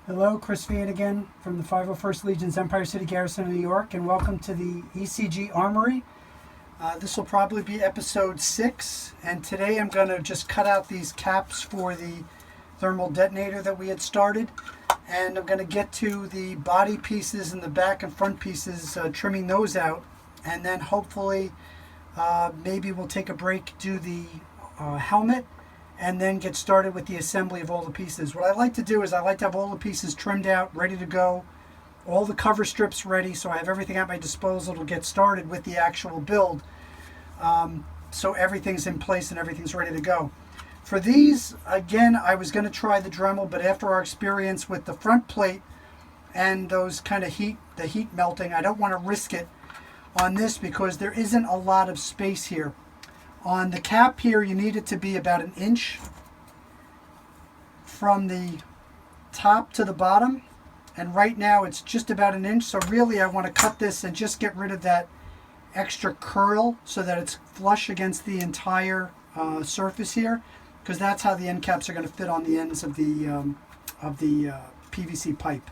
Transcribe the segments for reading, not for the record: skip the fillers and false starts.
Hello, Chris Feehan again from the 501st Legion's Empire City Garrison, New York, and welcome to the ECG Armory. This will probably be episode 6, and today I'm going to just cut out these caps for the thermal detonator that we had started, and I'm going to get to the body pieces and the back and front pieces, trimming those out, and then hopefully maybe we'll take a break, do the helmet, and then get started with the assembly of all the pieces. What I like to do is I like to have all the pieces trimmed out, ready to go, all the cover strips ready, so I have everything at my disposal to get started with the actual build. So everything's in place and everything's ready to go. For these, again, I was going to try the Dremel, but after our experience with the front plate and those kind of heat melting, I don't want to risk it on this because there isn't a lot of space here. On the cap here, you need it to be about 1 inch from the top to the bottom. And right now it's just about 1 inch. So really I want to cut this and just get rid of that extra curl so that it's flush against the entire surface here. Because that's how the end caps are going to fit on the ends of the PVC pipe.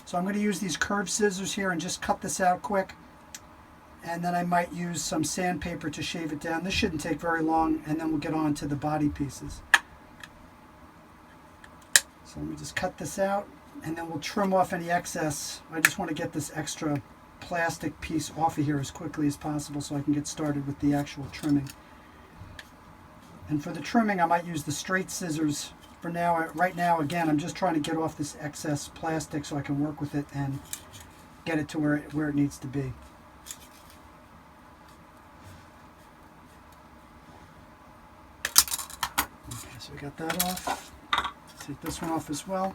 So I'm going to use these curved scissors here and just cut this out quick. And then I might use some sandpaper to shave it down. This shouldn't take very long, and then we'll get on to the body pieces. So let me just cut this out, and then we'll trim off any excess. I just want to get this extra plastic piece off of here as quickly as possible so I can get started with the actual trimming. And for the trimming, I might use the straight scissors for now. Right now, again, I'm just trying to get off this excess plastic so I can work with it and get it to where it needs to be. So we got that off. Take this one off as well.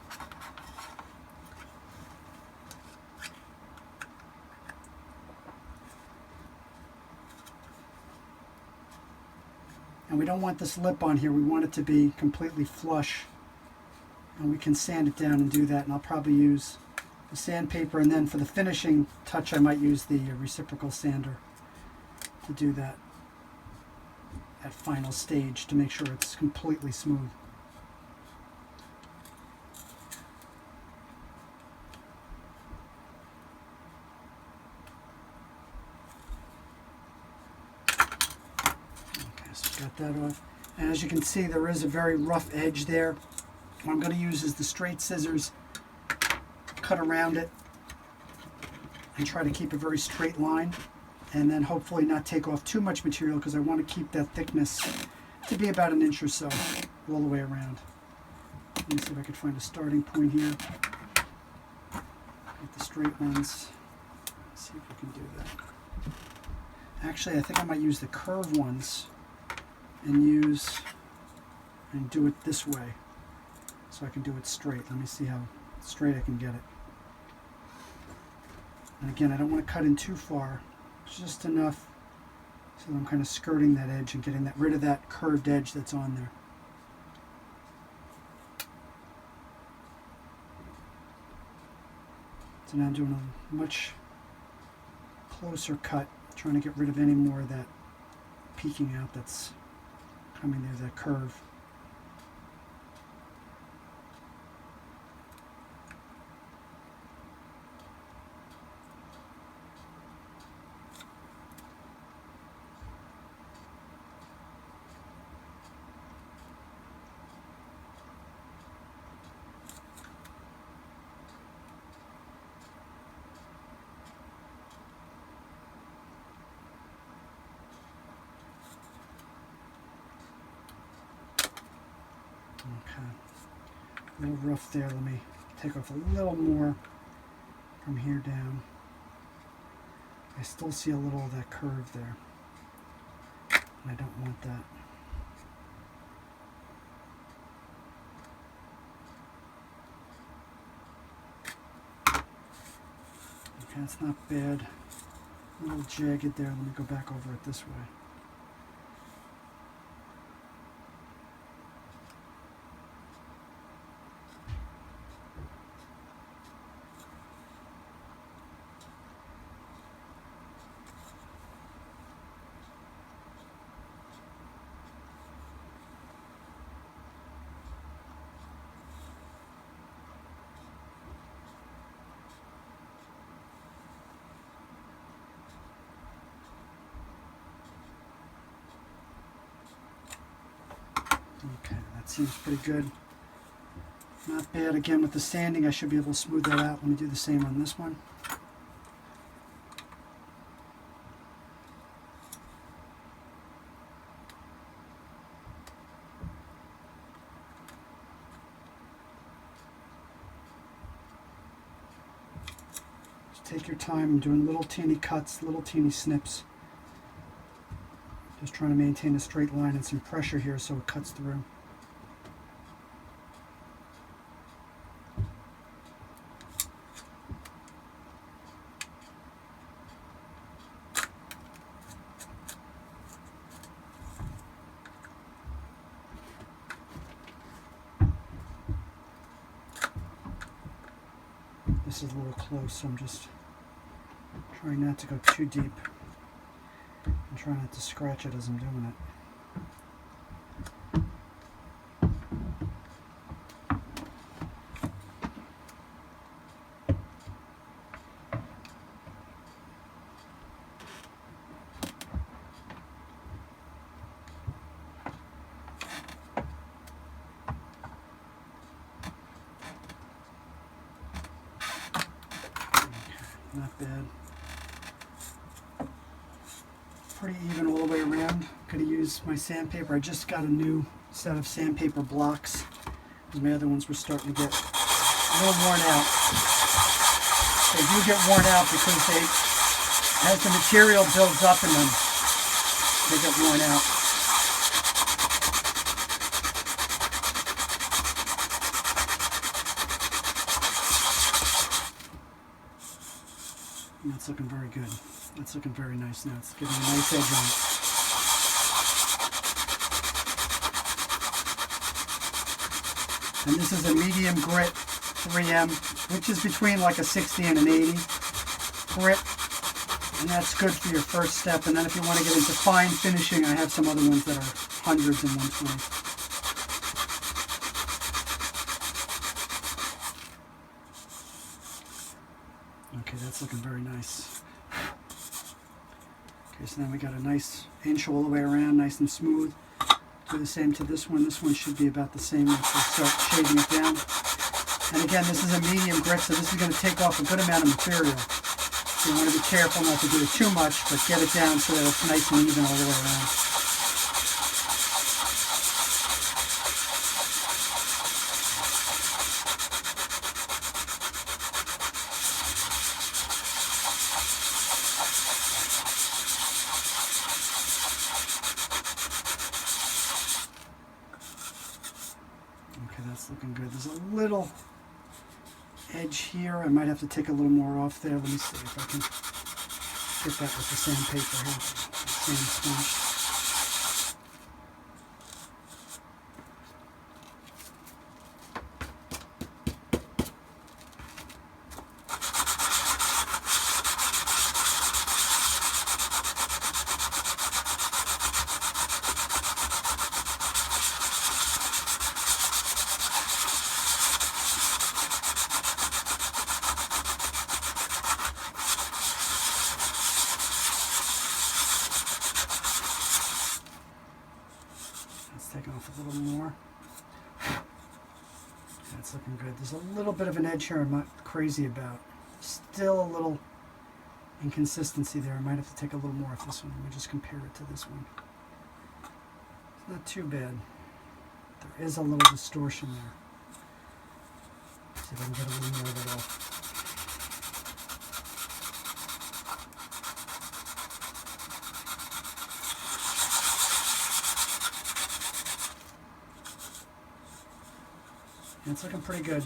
And we don't want this lip on here. We want it to be completely flush. And we can sand it down and do that. And I'll probably use the sandpaper. And then for the finishing touch, I might use the reciprocal sander to do that at final stage to make sure it's completely smooth. Okay, so got that off. And as you can see, there is a very rough edge there. What I'm going to use is the straight scissors, cut around it, and try to keep a very straight line. And then hopefully not take off too much material because I want to keep that thickness to be about 1 inch or so all the way around. Let me see if I can find a starting point here. Get the straight ones. Let's see if we can do that. Actually, I think I might use the curved ones and do it this way so I can do it straight. Let me see how straight I can get it. And again, I don't want to cut in too far. Just enough so I'm kind of skirting that edge and getting rid of that curved edge that's on there. So now I'm doing a much closer cut, trying to get rid of any more of that peeking out that's coming there, that curve. Okay, a little rough there. Let me take off a little more from here down. I still see a little of that curve there, and I don't want that. Okay, that's not bad. A little jagged there. Let me go back over it this way. Okay, that seems pretty good. Not bad. Again, with the sanding, I should be able to smooth that out. Let me do the same on this one. Just take your time. I'm doing little teeny cuts, little teeny snips. Just trying to maintain a straight line and some pressure here so it cuts through. This is a little close, so I'm just trying not to go too deep. I'm trying not to scratch it as I'm doing it. Not bad. Pretty even all the way around. I'm going to use my sandpaper. I just got a new set of sandpaper blocks because my other ones were starting to get a little worn out. They do get worn out because as the material builds up in them, they get worn out. And that's looking very good. That's looking very nice now. It's giving a nice edge on it. And this is a medium grit 3M, which is between like a 60 and an 80 grit. And that's good for your first step. And then if you want to get into fine finishing, I have some other ones that are hundreds and 120. Okay, that's looking very nice. Okay, so then we got a nice inch all the way around, nice and smooth. Do the same to this one. This one should be about the same once we start shading it down. And again, this is a medium grit, so this is going to take off a good amount of material. So you want to be careful not to do it too much, but get it down so that it's nice and even all the way around. Okay, that's looking good. There's a little edge here. I might have to take a little more off there. Let me see if I can get that with the sandpaper here. Sand sponge. Taking off a little more. That's looking good. There's a little bit of an edge here I'm not crazy about. Still a little inconsistency there. I might have to take a little more off this one. Let me just compare it to this one. It's not too bad. There is a little distortion there. See if I can get a little more of it off. It's looking pretty good.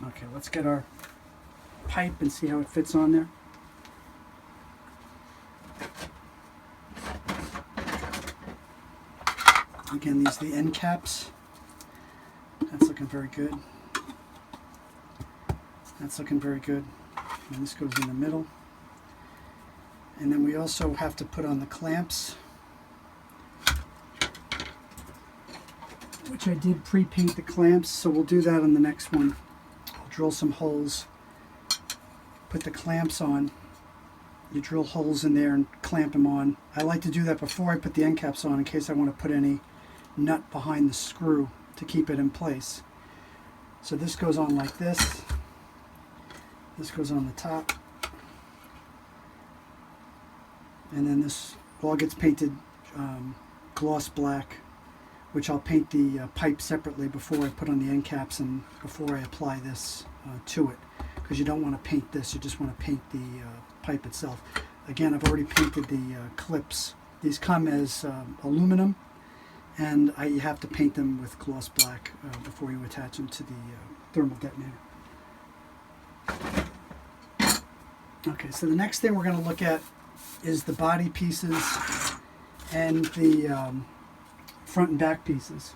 Okay, let's get our pipe and see how it fits on there. Again, these are the end caps. That's looking very good. That's looking very good. And this goes in the middle. And then we also have to put on the clamps, which I did pre-paint the clamps, so we'll do that on the next one. I'll drill some holes, put the clamps on. You drill holes in there and clamp them on. I like to do that before I put the end caps on in case I want to put any nut behind the screw to keep it in place. So this goes on like this. This goes on the top. And then this all gets painted gloss black, which I'll paint the pipe separately before I put on the end caps and before I apply this to it. Because you don't want to paint this, you just want to paint the pipe itself. Again, I've already painted the clips. These come as aluminum, and you have to paint them with gloss black before you attach them to the thermal detonator. Okay, so the next thing we're going to look at is the body pieces and the front and back pieces.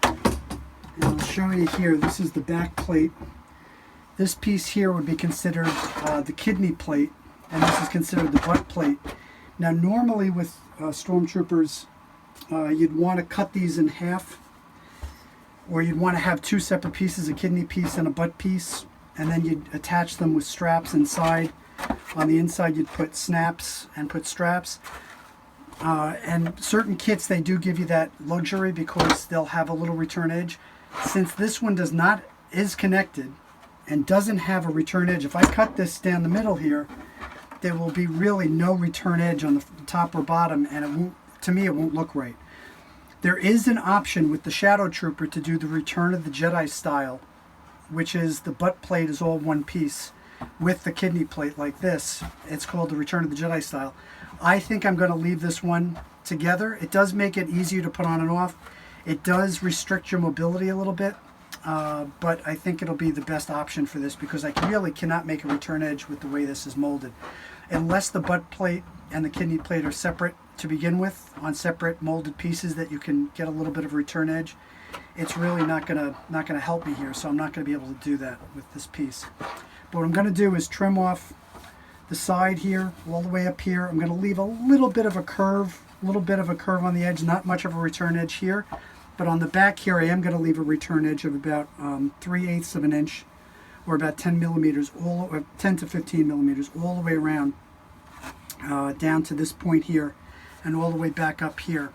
And I'll show you here, this is the back plate. This piece here would be considered the kidney plate, and this is considered the butt plate. Now normally with stormtroopers, you'd want to cut these in half, or you'd want to have two separate pieces, a kidney piece and a butt piece, and then you'd attach them with straps inside. On the inside you'd put snaps and put straps. And certain kits, they do give you that luxury because they'll have a little return edge. Since this one is connected and doesn't have a return edge, if I cut this down the middle here, there will be really no return edge on the top or bottom, and it won't, to me, it won't look right. There is an option with the Shadow Trooper to do the Return of the Jedi style, which is the butt plate is all one piece with the kidney plate like this. It's called the Return of the Jedi style. I think I'm going to leave this one together. It does make it easier to put on and off. It does restrict your mobility a little bit, but I think it'll be the best option for this because I really cannot make a return edge with the way this is molded. Unless the butt plate and the kidney plate are separate to begin with, on separate molded pieces that you can get a little bit of return edge, it's really not gonna help me here, so I'm not gonna be able to do that with this piece. But what I'm gonna do is trim off the side here, all the way up here. I'm gonna leave a little bit of a curve on the edge, not much of a return edge here. But on the back here, I am going to leave a return edge of about 3/8 of an inch, or about 10 millimeters, 10 to 15 millimeters, all the way around down to this point here, and all the way back up here.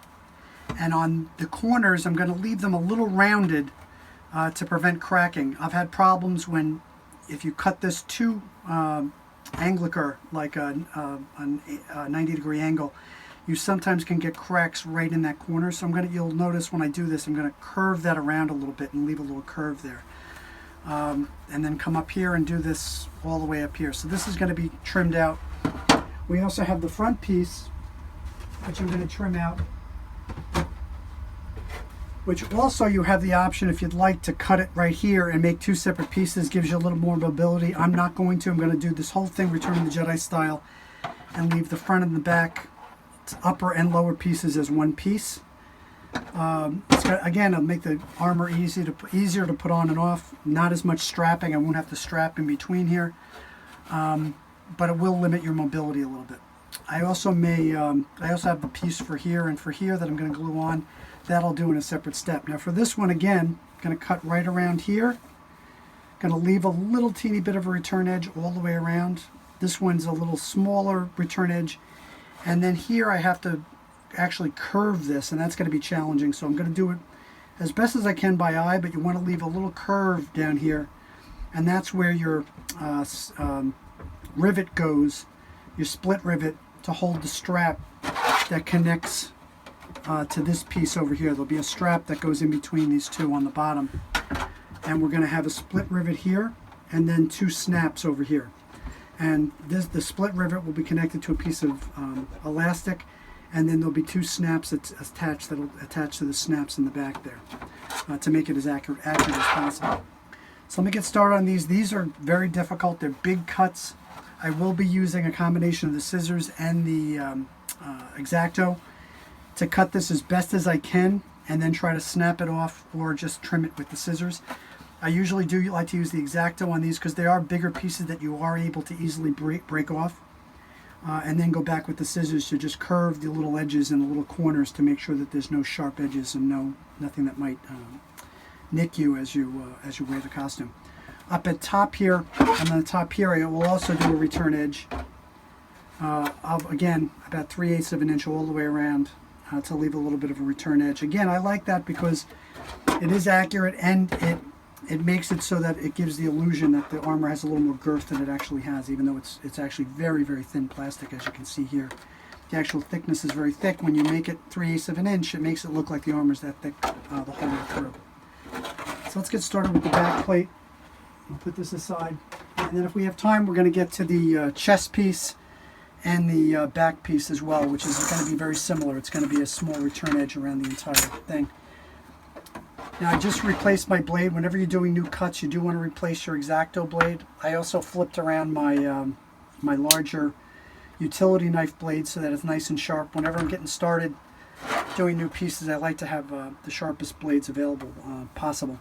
And on the corners, I'm going to leave them a little rounded to prevent cracking. I've had problems when, if you cut this too angular, like a 90-degree angle, you sometimes can get cracks right in that corner. So you'll notice when I do this, I'm going to curve that around a little bit and leave a little curve there. And then come up here and do this all the way up here. So this is going to be trimmed out. We also have the front piece, which I'm going to trim out. Which also you have the option, if you'd like, to cut it right here and make two separate pieces. Gives you a little more mobility. I'm not going to. I'm going to do this whole thing Return of the Jedi style and leave the front and the back, upper and lower pieces as one piece. Again, it'll make the armor easier to put on and off. Not as much strapping. I won't have to strap in between here, but it will limit your mobility a little bit. I also have the piece for here and for here that I'm going to glue on. That I'll do in a separate step. Now for this one, again, I'm going to cut right around here. Going to leave a little teeny bit of a return edge all the way around. This one's a little smaller return edge. And then here I have to actually curve this, and that's going to be challenging. So I'm going to do it as best as I can by eye, but you want to leave a little curve down here. And that's where your rivet goes, your split rivet, to hold the strap that connects to this piece over here. There'll be a strap that goes in between these two on the bottom. And we're going to have a split rivet here, and then two snaps over here. And the split rivet will be connected to a piece of elastic, and then there'll be two snaps that'll attach to the snaps in the back there to make it as accurate as possible. So let me get started on these. These are very difficult. They're big cuts. I will be using a combination of the scissors and the X-Acto to cut this as best as I can, and then try to snap it off or just trim it with the scissors. I usually do like to use the X-Acto on these because they are bigger pieces that you are able to easily break off. and then go back with the scissors to just curve the little edges and the little corners to make sure that there's no sharp edges and nothing that might nick you as you wear the costume. Up at top here, on the top here, I will also do a return edge of, again, about 3/8 of an inch all the way around to leave a little bit of a return edge. Again, I like that because it is accurate and it makes it so that it gives the illusion that the armor has a little more girth than it actually has, even though it's actually very, very thin plastic, as you can see here. The actual thickness is very thick. When you make it 3/8 of an inch, it makes it look like the armor is that thick the whole way through. So let's get started with the back plate. I'll put this aside, and then if we have time, we're going to get to the chest piece and the back piece as well, which is going to be very similar. It's going to be a small return edge around the entire thing. Now, I just replaced my blade. Whenever you're doing new cuts, you do want to replace your X-Acto blade. I also flipped around my my larger utility knife blade so that it's nice and sharp. Whenever I'm getting started doing new pieces, I like to have the sharpest blades available possible.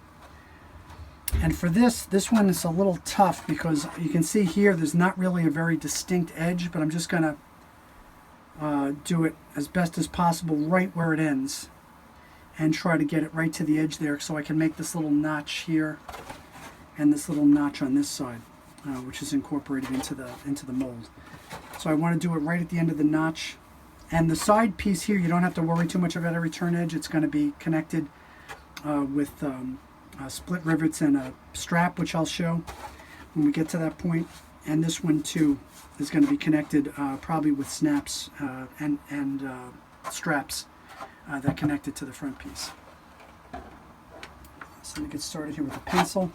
And for this one is a little tough because you can see here there's not really a very distinct edge, but I'm just going to do it as best as possible right where it ends and try to get it right to the edge there so I can make this little notch here and this little notch on this side, which is incorporated into the mold. So I want to do it right at the end of the notch. And the side piece here, you don't have to worry too much about a return edge. It's going to be connected with split rivets and a strap, which I'll show when we get to that point. And this one too is going to be connected probably with snaps and straps that connect it to the front piece. So I'm going to get started here with a pencil.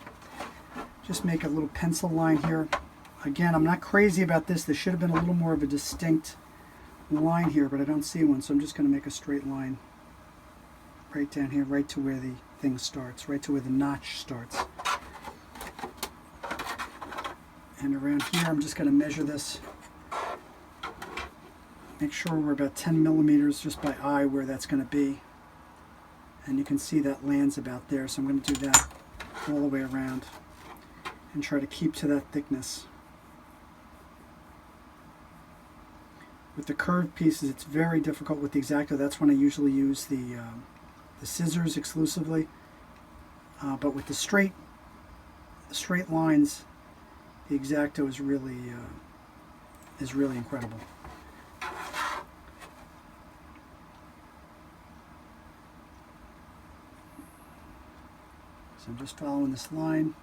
Just make a little pencil line here. Again, I'm not crazy about this. There should have been a little more of a distinct line here, but I don't see one, so I'm just going to make a straight line right down here, right to where the thing starts, right to where the notch starts. And around here, I'm just going to measure this. Make sure we're about 10 millimeters just by eye where that's going to be. And you can see that lands about there, so I'm going to do that all the way around and try to keep to that thickness. With the curved pieces, it's very difficult with the X-Acto. That's when I usually use the scissors exclusively. But with the straight lines, the X-Acto is really incredible. So I'm just following this line.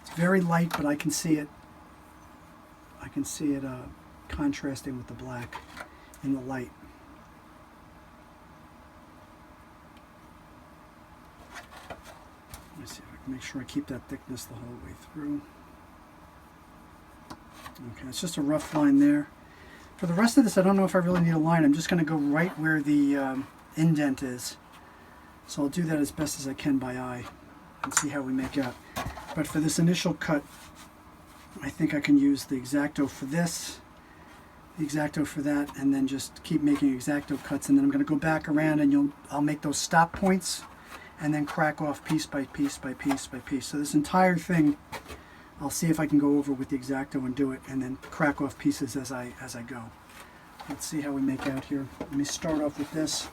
It's very light, but I can see it. I can see it contrasting with the black in the light. Let me see if I can make sure I keep that thickness the whole way through. Okay, it's just a rough line there. For the rest of this, I don't know if I really need a line. I'm just going to go right where the indent is. So I'll do that as best as I can by eye and see how we make out. But for this initial cut, I think I can use the X-Acto for this, the X-Acto for that, and then just keep making X-Acto cuts. And then I'm going to go back around and I'll make those stop points and then crack off piece by piece by piece by piece. So this entire thing, I'll see if I can go over with the X-Acto and do it, and then crack off pieces as I go. Let's see how we make out here. Let me start off with this.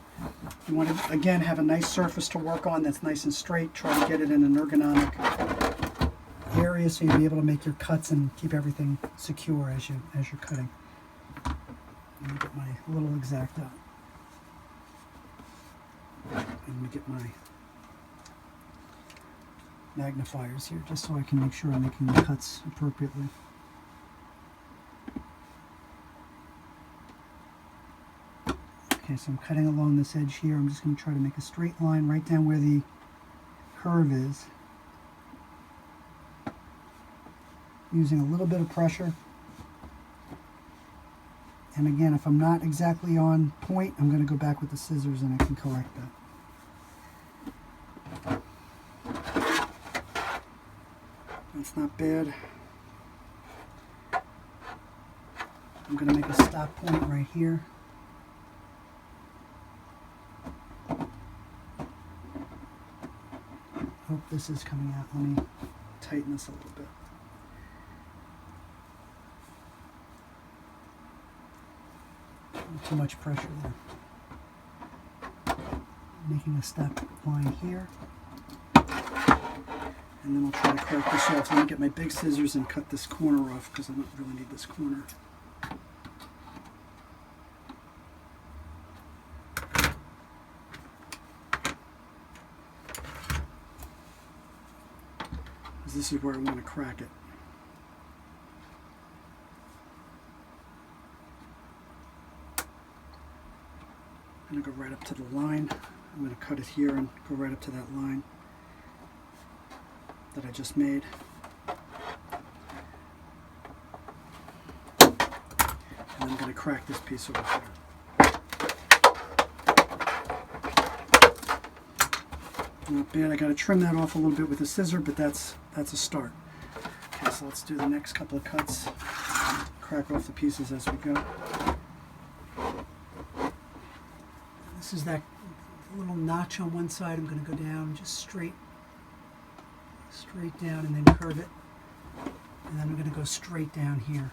You want to, again, have a nice surface to work on that's nice and straight. Try to get it in an ergonomic area so you'll be able to make your cuts and keep everything secure as you're cutting. Let me get my little X-Acto. Let me get my magnifiers here just so I can make sure I'm making the cuts appropriately. Okay, so I'm cutting along this edge here. I'm just going to try to make a straight line right down where the curve is, using a little bit of pressure. And again, if I'm not exactly on point, I'm going to go back with the scissors and I can correct that. That's not bad. I'm going to make a stop point right here. Hope this is coming out. Let me tighten this a little bit. Too much pressure there. Making a step line here. And then I'll try to crack this off. Let me get my big scissors and cut this corner off because I don't really need this corner. Because this is where I want to crack it. I'm going to go right up to the line. I'm going to cut it here and go right up to that line that I just made. And I'm going to crack this piece over here. Not bad. I got to trim that off a little bit with a scissor, but that's a start. Okay, so let's do the next couple of cuts. Crack off the pieces as we go. This is that little notch on one side. I'm going to go down just straight down and then curve it. And then I'm going to go straight down here.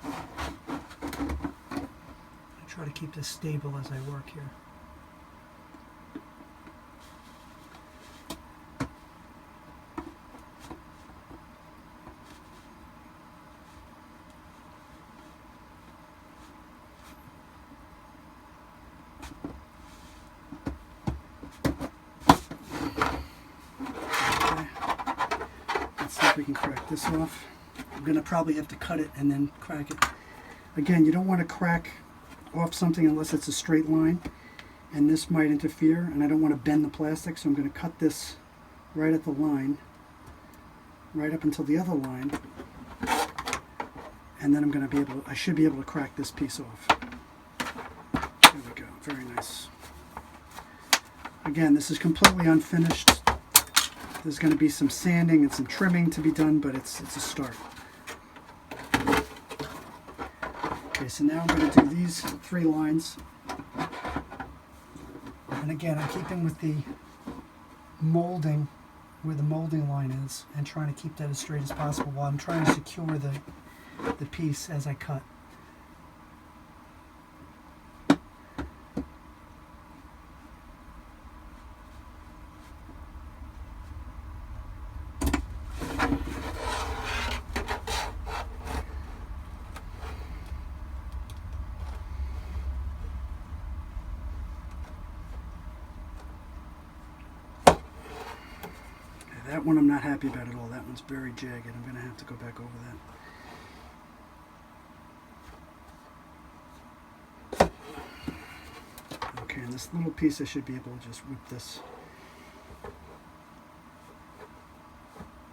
I try to keep this stable as I work here. We can crack this off. I'm going to probably have to cut it and then crack it. Again, you don't want to crack off something unless it's a straight line, and this might interfere, and I don't want to bend the plastic, so I'm going to cut this right at the line, right up until the other line, and then I'm going to I should be able to crack this piece off. There we go. Very nice. Again, this is completely unfinished. There's going to be some sanding and some trimming to be done, but it's a start. Okay, so now I'm going to do these 3 lines. And again, I'm keeping with the molding, where the molding line is, and trying to keep that as straight as possible while I'm trying to secure the piece as I cut. That one I'm not happy about at all. That one's very jagged. I'm going to have to go back over that. Okay, and this little piece I should be able to just whip this.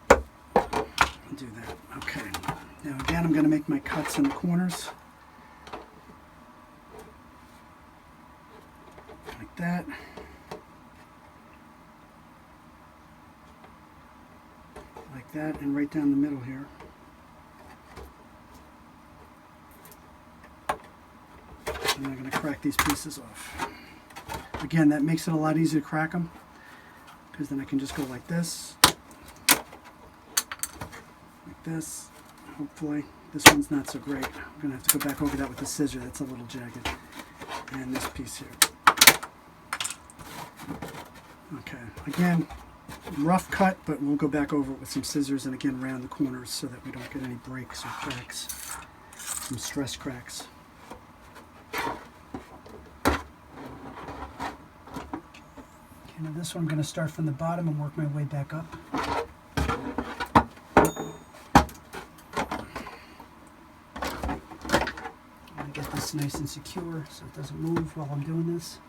I'll do that. Okay. Now again, I'm going to make my cuts in the corners. Like that. Like that, and right down the middle here. And I'm going to crack these pieces off. Again, that makes it a lot easier to crack them, because then I can just go like this, like this. Hopefully, this one's not so great. I'm going to have to go back over that with the scissor. That's a little jagged. And this piece here. Okay, again, rough cut, but we'll go back over it with some scissors and again round the corners so that we don't get any breaks or cracks, some stress cracks. Okay, now this one I'm going to start from the bottom and work my way back up. I'm going to get this nice and secure so it doesn't move while I'm doing this.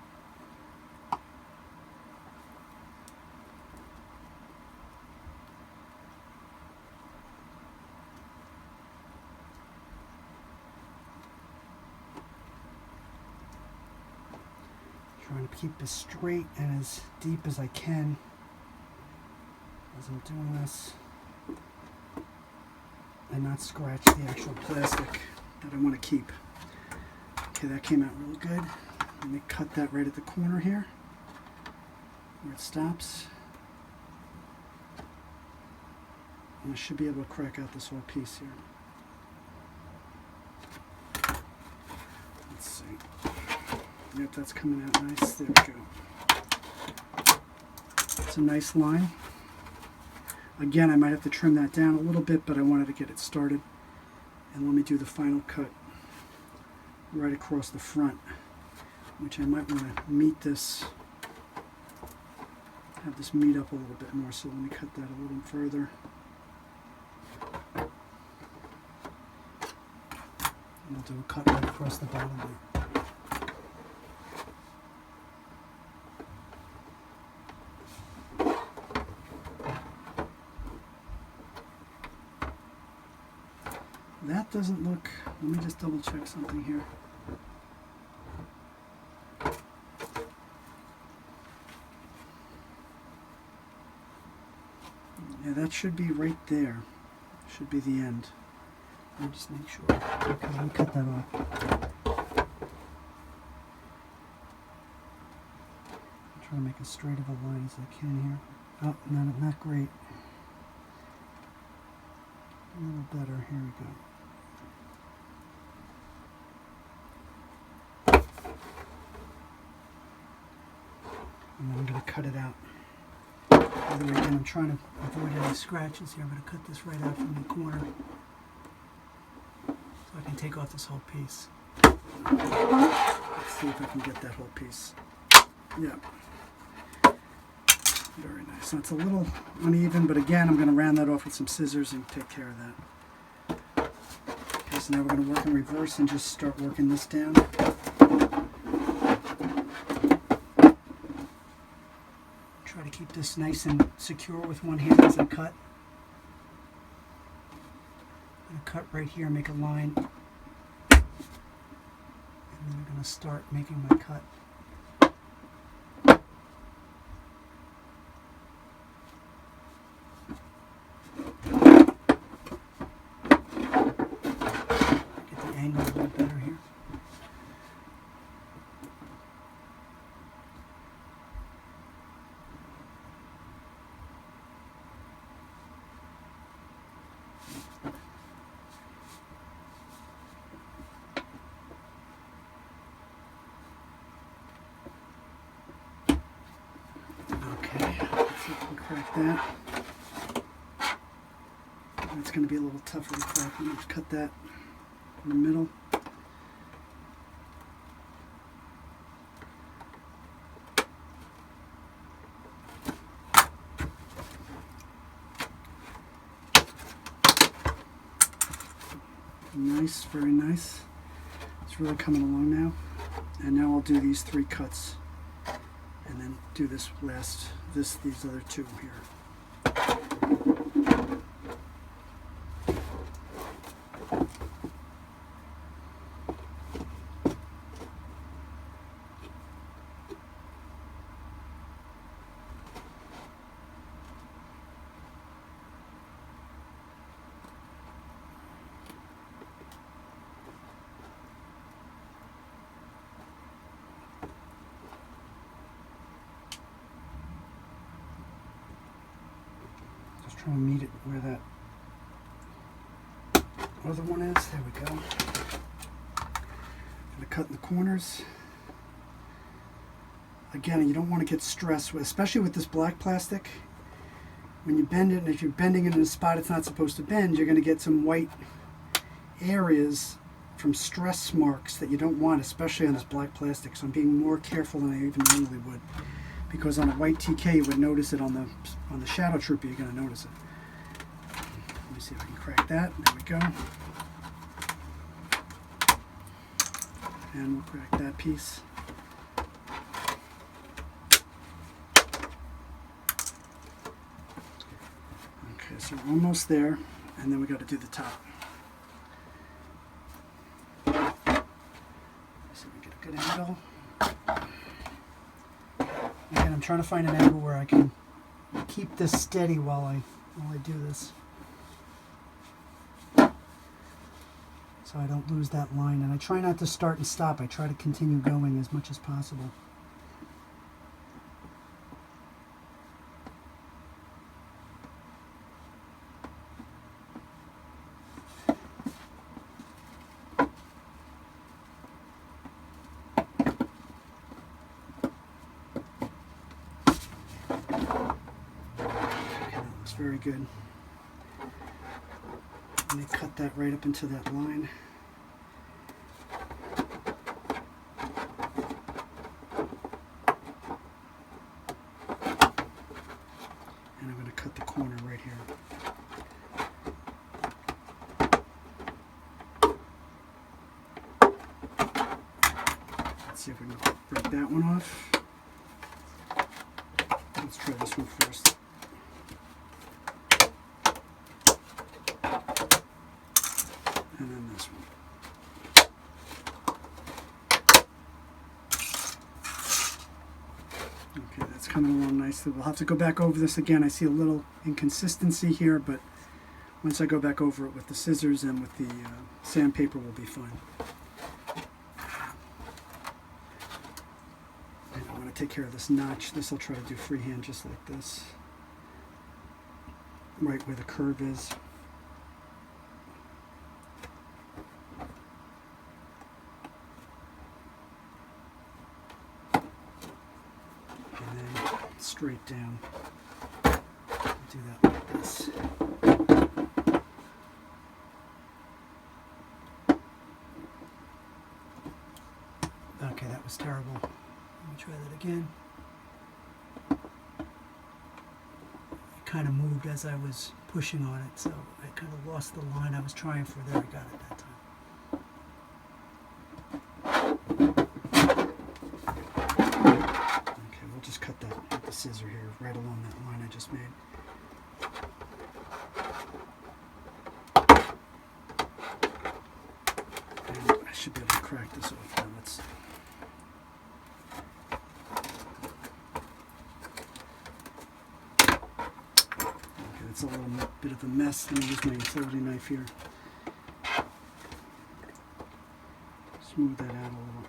Trying to keep as straight and as deep as I can as I'm doing this, and not scratch the actual plastic that I want to keep. Okay, that came out really good. Let me cut that right at the corner here where it stops. And I should be able to crack out this whole piece here. Let's see. Yep, that's coming out nice. There we go. It's a nice line. Again, I might have to trim that down a little bit, but I wanted to get it started. And let me do the final cut right across the front, which I might want to meet this, have this meet up a little bit more. So let me cut that a little further. And I'll do a cut right across the bottom there. That doesn't look, let me just double check something here. Yeah, that should be right there. Should be the end. Let me just make sure. Okay, let me cut that off. I'm trying to make as straight of a line as I can here. Oh, not great. A little better. Here we go. And then I'm going to cut it out. By the way, again, I'm trying to avoid any scratches here. I'm going to cut this right out from the corner so I can take off this whole piece. Let's see if I can get that whole piece. Yeah. Very nice. So it's a little uneven, but again, I'm going to round that off with some scissors and take care of that. Okay, so now we're going to work in reverse and just start working this down. Try to keep this nice and secure with one hand as I cut. I'm going to cut right here, make a line, and then I'm going to start making my cut. Get the angle a little better here. Crack that. It's going to be a little tougher to crack. I'm going to cut that in the middle. Nice, very nice. It's really coming along now. And now I'll do these 3 cuts. And then do this last, these other 2 here. Try and meet it where that other one is. There we go. I'm going to cut in the corners. Again, you don't want to get stressed, especially with this black plastic. When you bend it, and if you're bending it in a spot it's not supposed to bend, you're going to get some white areas from stress marks that you don't want, especially on this black plastic. So I'm being more careful than I even normally would. Because on a white TK you would notice it, on the Shadow Trooper you're going to notice it. Let me see if I can crack that. There we go. And we'll crack that piece. Okay, so we're almost there, and then we got to do the top. So we get a good angle. Again, I'm trying to find an angle where I can keep this steady while I do this, so I don't lose that line. And I try not to start and stop. I try to continue going as much as possible. very good. Let me cut that right up into that line. And I'm going to cut the corner right here. Let's see if we can break that one off. Let's try this one first. And then this one. Okay, that's coming along nicely. We'll have to go back over this again. I see a little inconsistency here, but once I go back over it with the scissors and with the sandpaper, we'll be fine. And I want to take care of this notch. This I'll try to do freehand just like this. Right where the curve is. Straight down. Do that like this. Okay, that was terrible. Let me try that again. It kind of moved as I was pushing on it, so I kind of lost the line I was trying for. There, I got it that time. Cut that with the scissor here, right along that line I just made. And I should be able to crack this off now. Let's see. Okay, that's a little bit of a mess. Let me use my utility knife here. Smooth that out a little.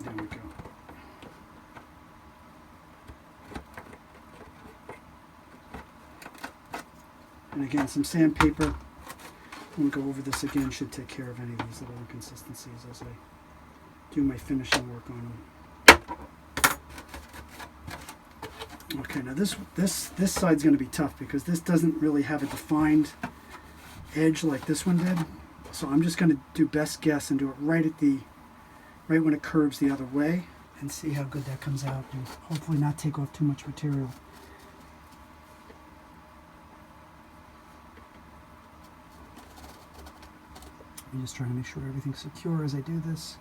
There we go. And again, some sandpaper. I'm going to go over this again. Should take care of any of these little inconsistencies as I do my finishing work on them. Okay, now this side's going to be tough because this doesn't really have a defined edge like this one did. So I'm just going to do best guess and do it right when it curves the other way, and see how good that comes out, and hopefully not take off too much material. I'm just trying to make sure everything's secure as I do this.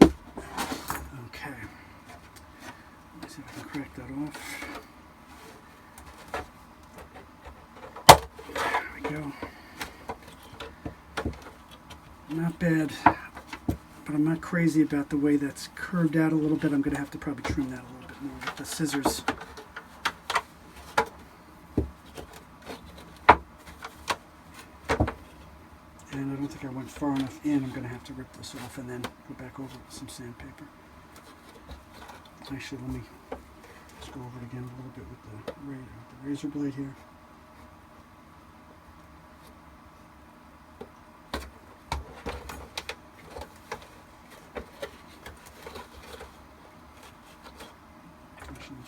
Okay. Let's see if I can crack that off. There we go. Not bad, but I'm not crazy about the way that's curved out a little bit. I'm going to have to probably trim that a little bit more with the scissors. And I don't think I went far enough in. I'm going to have to rip this off and then go back over it with some sandpaper. Actually, let me just go over it again a little bit with the razor blade here.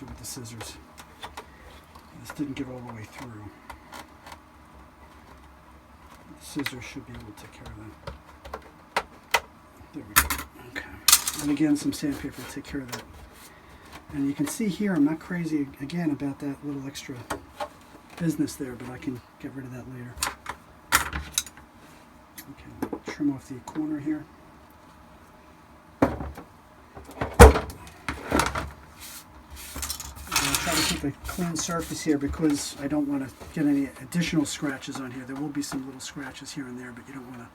With the scissors. This didn't get all the way through. The scissors should be able to take care of that. There we go. Okay. And again, some sandpaper to take care of that. And you can see here, I'm not crazy again about that little extra business there, but I can get rid of that later. Okay, trim off the corner here. Try to keep a clean surface here because I don't want to get any additional scratches on here. There will be some little scratches here and there, but you don't want to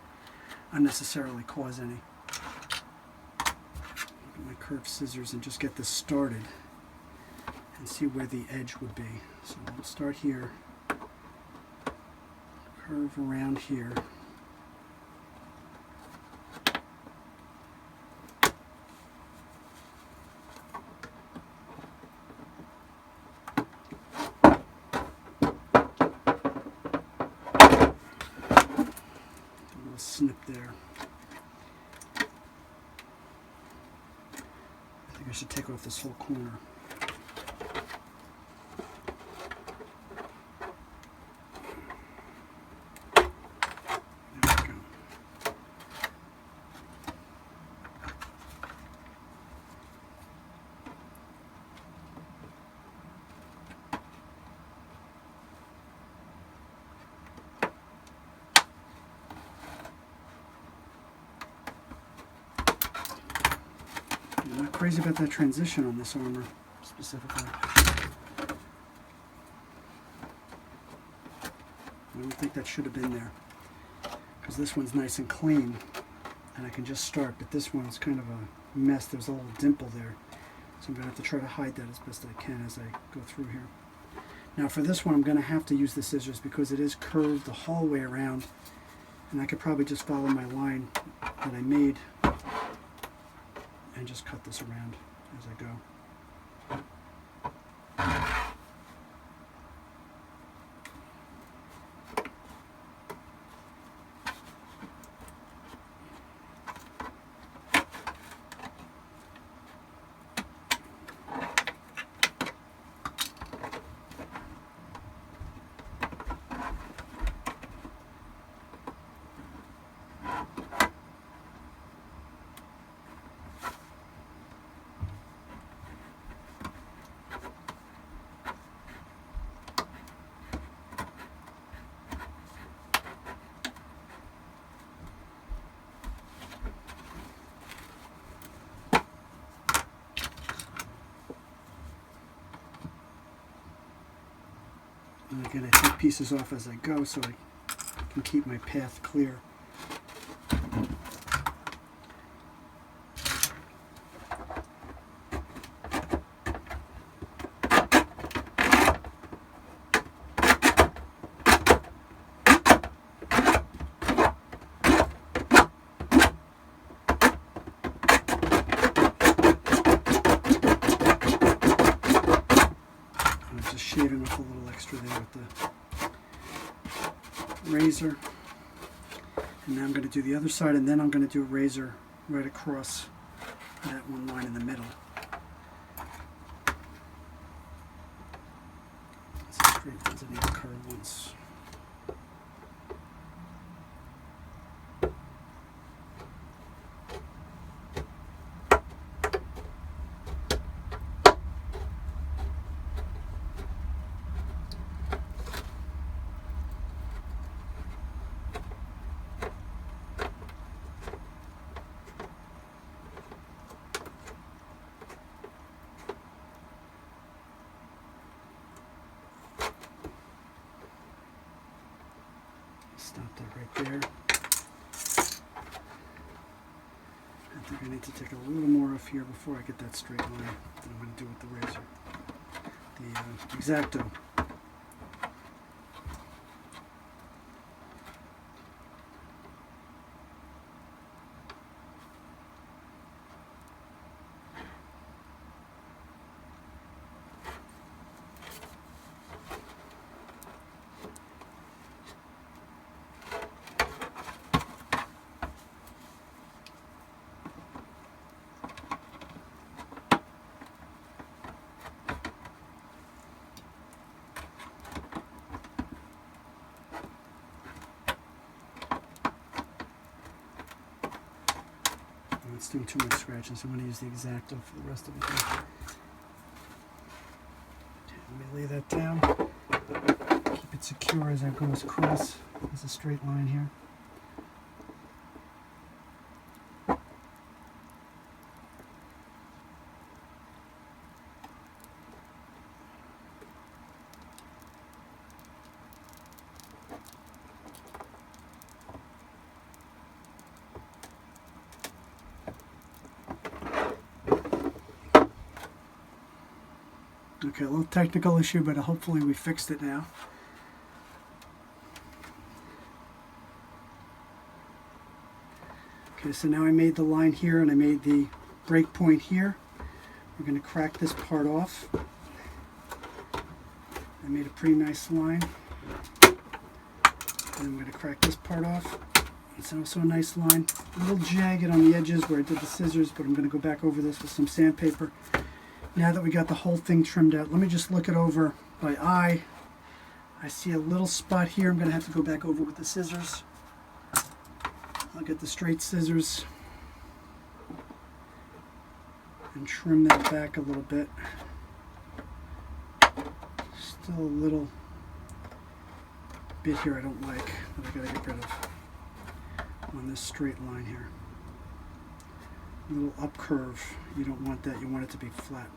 unnecessarily cause any. Look at my curved scissors and just get this started and see where the edge would be. So we'll start here, curve around here. Snip there. should take off this whole corner. I'm not crazy about that transition on this armor specifically. I don't think that should have been there, because this one's nice and clean and I can just start, but this one's kind of a mess. There's a little dimple there, so I'm going to have to try to hide that as best I can as I go through here. Now for this one I'm going to have to use the scissors because it is curved the whole way around, and I could probably just follow my line that I made and just cut this around as I go. And again, I take pieces off as I go so I can keep my path clear. Shaving off a little extra there with the razor. And now I'm going to do the other side, and then I'm going to do a razor right across that one line in the middle. It's a straight ones, I need the curved ones. Stop that right there. I think I need to take a little more off here before I get that straight line that I'm going to do with the razor. The X-Acto. It's doing too much scratching, so I'm going to use the X-Acto for the rest of it. Okay, let me lay that down. Keep it secure as I go across. There's a straight line here. Okay, a little technical issue, but hopefully we fixed it now. Okay, so now I made the line here and I made the break point here. We're going to crack this part off. I made a pretty nice line. And I'm going to crack this part off It's also a nice line. A little jagged on the edges where I did the scissors, but I'm going to go back over this with some sandpaper. Now that we got the whole thing trimmed out, let me just look it over by eye. I see a little spot here I'm going to have to go back over with the scissors. I'll get the straight scissors and trim that back a little bit. Still a little bit here I don't like that I got to get rid of on this straight line here. A little up curve. You don't want that. You want it to be flat.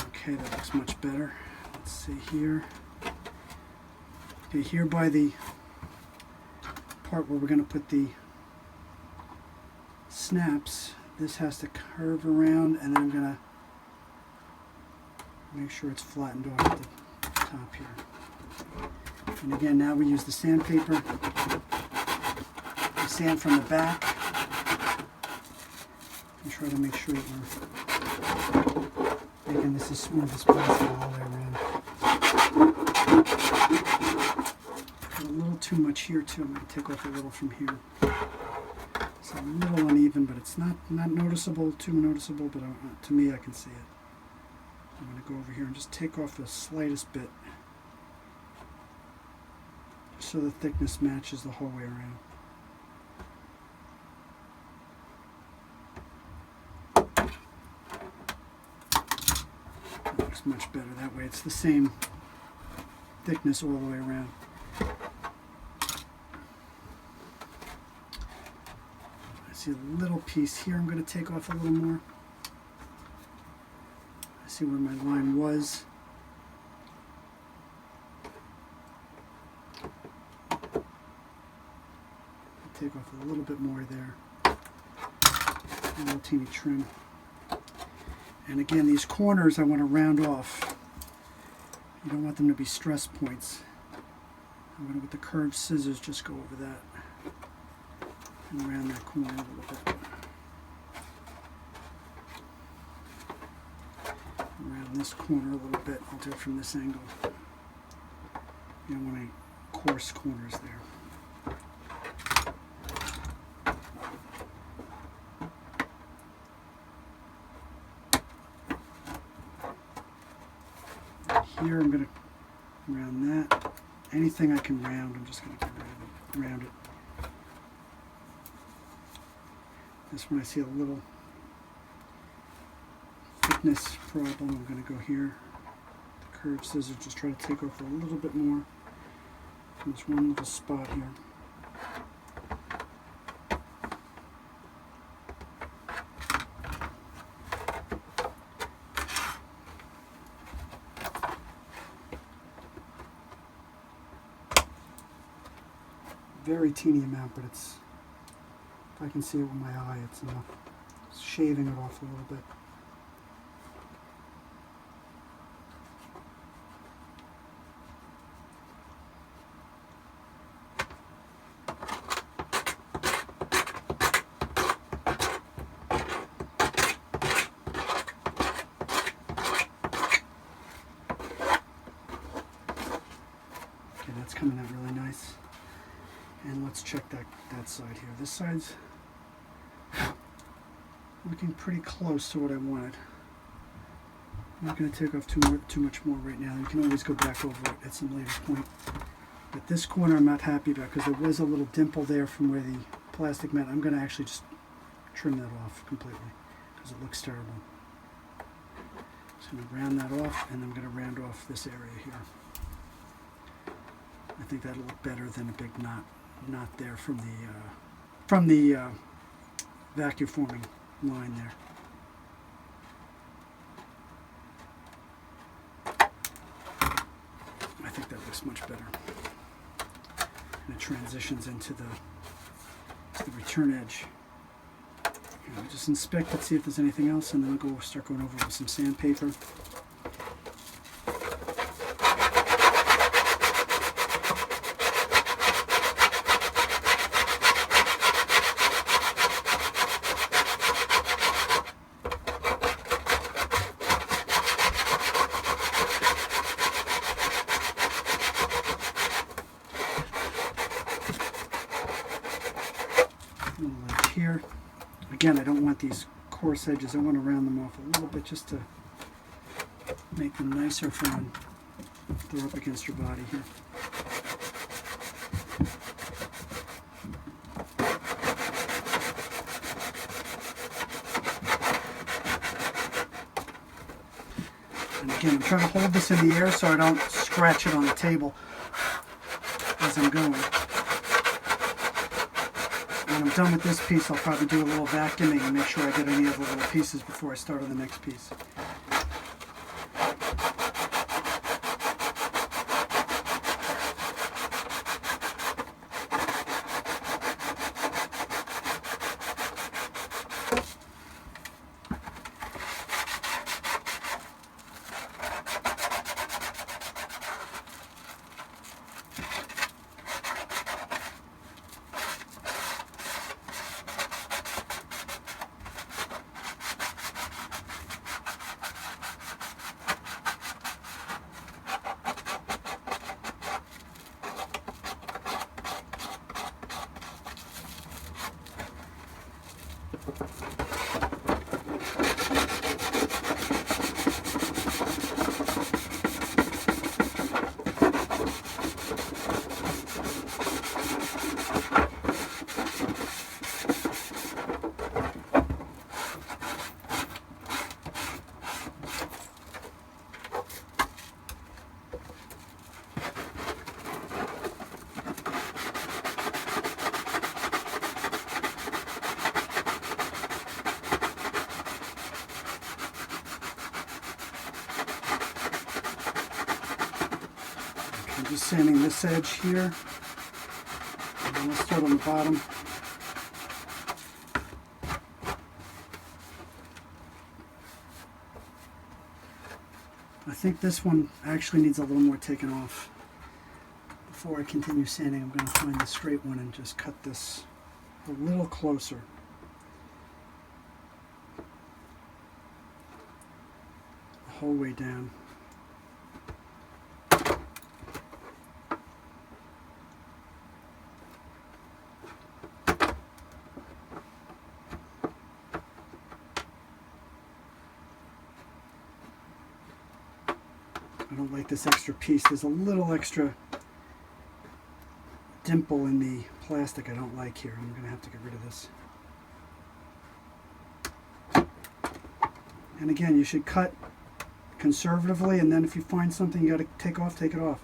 Okay, that looks much better. Let's see here. Okay, here by the part where we're going to put the snaps, this has to curve around, and then I'm going to make sure it's flattened off at the top here. And again, now we use the sandpaper. We sand from the back and try to make sure that we're making this as smooth as possible all the way around. Got a little too much here too. I'm going to take off a little from here. It's a little uneven, but it's not noticeable, too noticeable, but to me I can see it. I'm going to go over here and just take off the slightest bit so the thickness matches the whole way around. That looks much better that way. It's the same thickness all the way around. I see a little piece here I'm going to take off a little more. I see where my line was. Take off a little bit more there. A little teeny trim. And again, these corners I want to round off. You don't want them to be stress points. I'm going to, with the curved scissors, just go over that and round that corner a little bit. Around this corner a little bit. I'll do it from this angle. You don't want any coarse corners there. Here I'm going to round that. Anything I can round, I'm just going to round it. This one I see a little thickness problem. I'm going to go here. The curved scissors, just try to take off a little bit more from this one little spot here. Very teeny amount, but it's, if I can see it with my eye, it's enough. It's shaving it off a little bit. Okay, that's coming out really nice. And let's check that side here. This side's looking pretty close to what I wanted. I'm not going to take off too much more right now. You can always go back over it at some later point. But this corner I'm not happy about because there was a little dimple there from where the plastic met. I'm going to actually just trim that off completely because it looks terrible. Just going to round that off, and I'm going to round off this area here. I think that'll look better than a big knot there from the vacuum forming line there. I think that looks much better. And it transitions into the return edge. I'll just inspect it, see if there's anything else, and then I'll start going over with some sandpaper. again, I don't want these coarse edges. I want to round them off a little bit just to make them nicer for when they're up against your body here. And again, I'm trying to hold this in the air so I don't scratch it on the table as I'm going. When I'm done with this piece, I'll probably do a little vacuuming and make sure I get any of the little pieces before I start on the next piece. Just sanding this edge here, and then we'll start on the bottom. I think this one actually needs a little more taken off. Before I continue sanding, I'm going to find the straight one and just cut this a little closer. The whole way down. I don't like this extra piece. There's a little extra dimple in the plastic I don't like here. I'm going to have to get rid of this. And again, you should cut conservatively, and then if you find something you got to take off, take it off.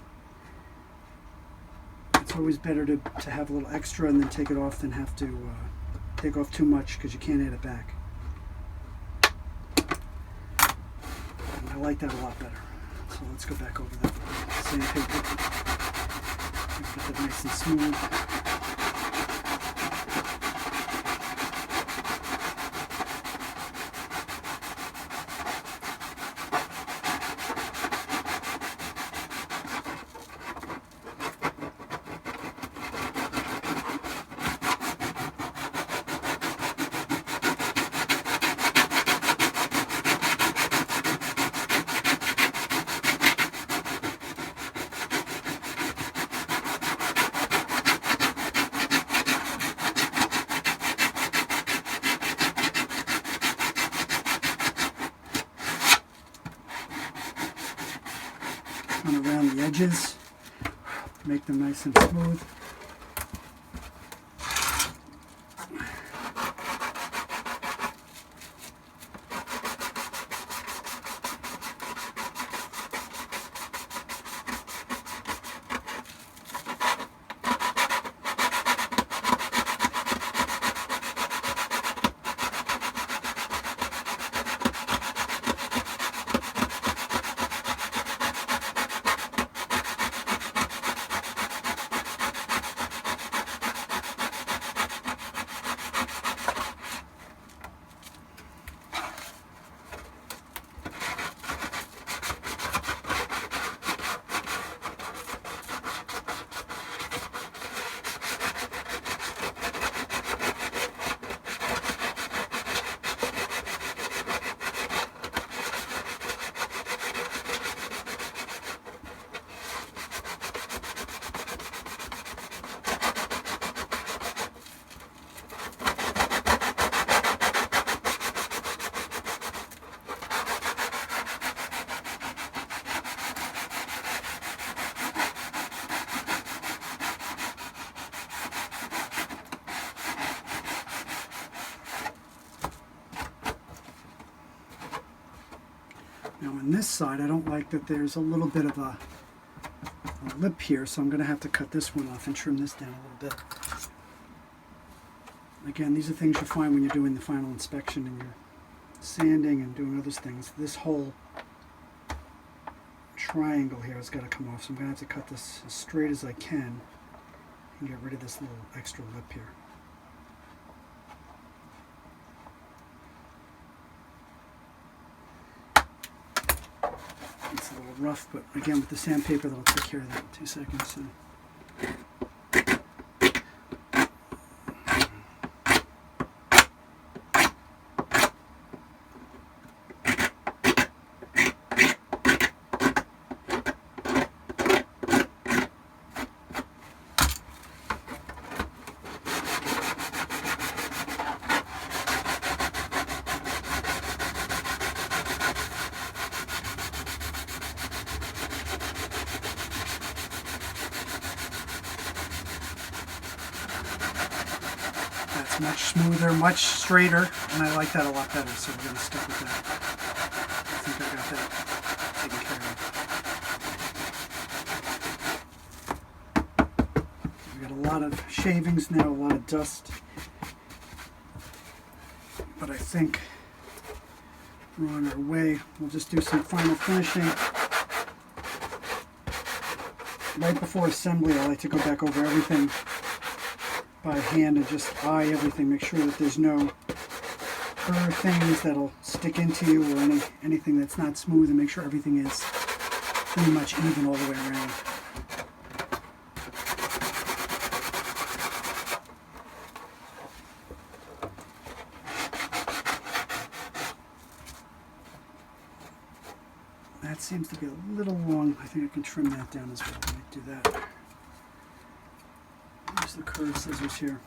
It's always better to have a little extra and then take it off than have to take off too much because you can't add it back. And I like that a lot better. So let's go back over that sandpaper. Get that nice and smooth. Around the edges, make them nice and smooth. Now on this side, I don't like that there's a little bit of a lip here, so I'm going to have to cut this one off and trim this down a little bit. Again, these are things you find when you're doing the final inspection and you're sanding and doing other things. This whole triangle here has got to come off, so I'm going to have to cut this as straight as I can and get rid of this little extra lip here. It's a little rough, but again with the sandpaper that'll take care of that in 2 seconds. So. That's much smoother, much straighter, and I like that a lot better, so we're going to stick with that. I think I got that taken care of. We got a lot of shavings now, a lot of dust, but I think we're on our way. We'll just do some final finishing. Right before assembly, I like to go back over everything by hand and just eye everything, make sure that there's no fur things that'll stick into you or anything that's not smooth, and make sure everything is pretty much even all the way around. That seems to be a little long. I think I can trim that down as well. Let me do that. Use the curved scissors here.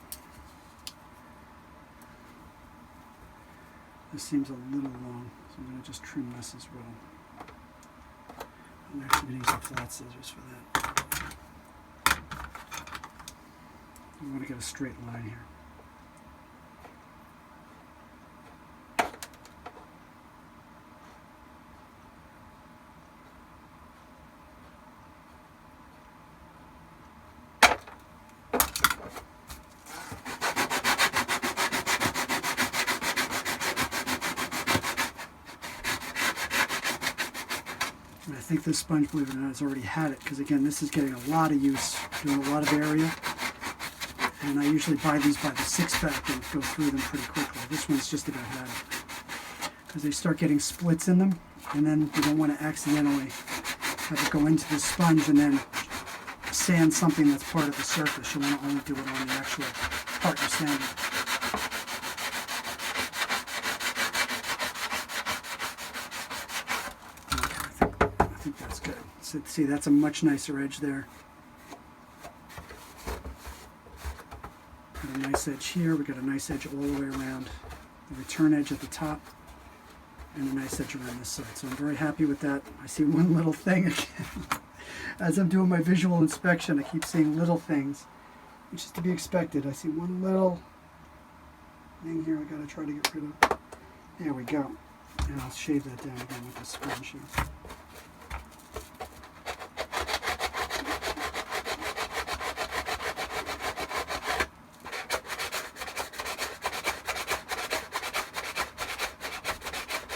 This seems a little long, so I'm going to just trim this as well. I'm actually going to use the flat scissors for that. I want to get a straight line here. And I think this sponge, believe it or not, has already had it, because again, this is getting a lot of use, doing a lot of area. And I usually buy these by the 6-pack and go through them pretty quickly. This one's just about had it, because they start getting splits in them, and then you don't want to accidentally have it go into the sponge and then sand something that's part of the surface. You want to only do it on the actual part you're sanding. I think that's good. So see, that's a much nicer edge there. Got a nice edge here. We got a nice edge all the way around the return edge at the top, and a nice edge around this side. So I'm very happy with that. I see one little thing again. As I'm doing my visual inspection, I keep seeing little things, which is to be expected. I see one little thing here I got to try to get rid of. There we go. And I'll shave that down again with the sponge here.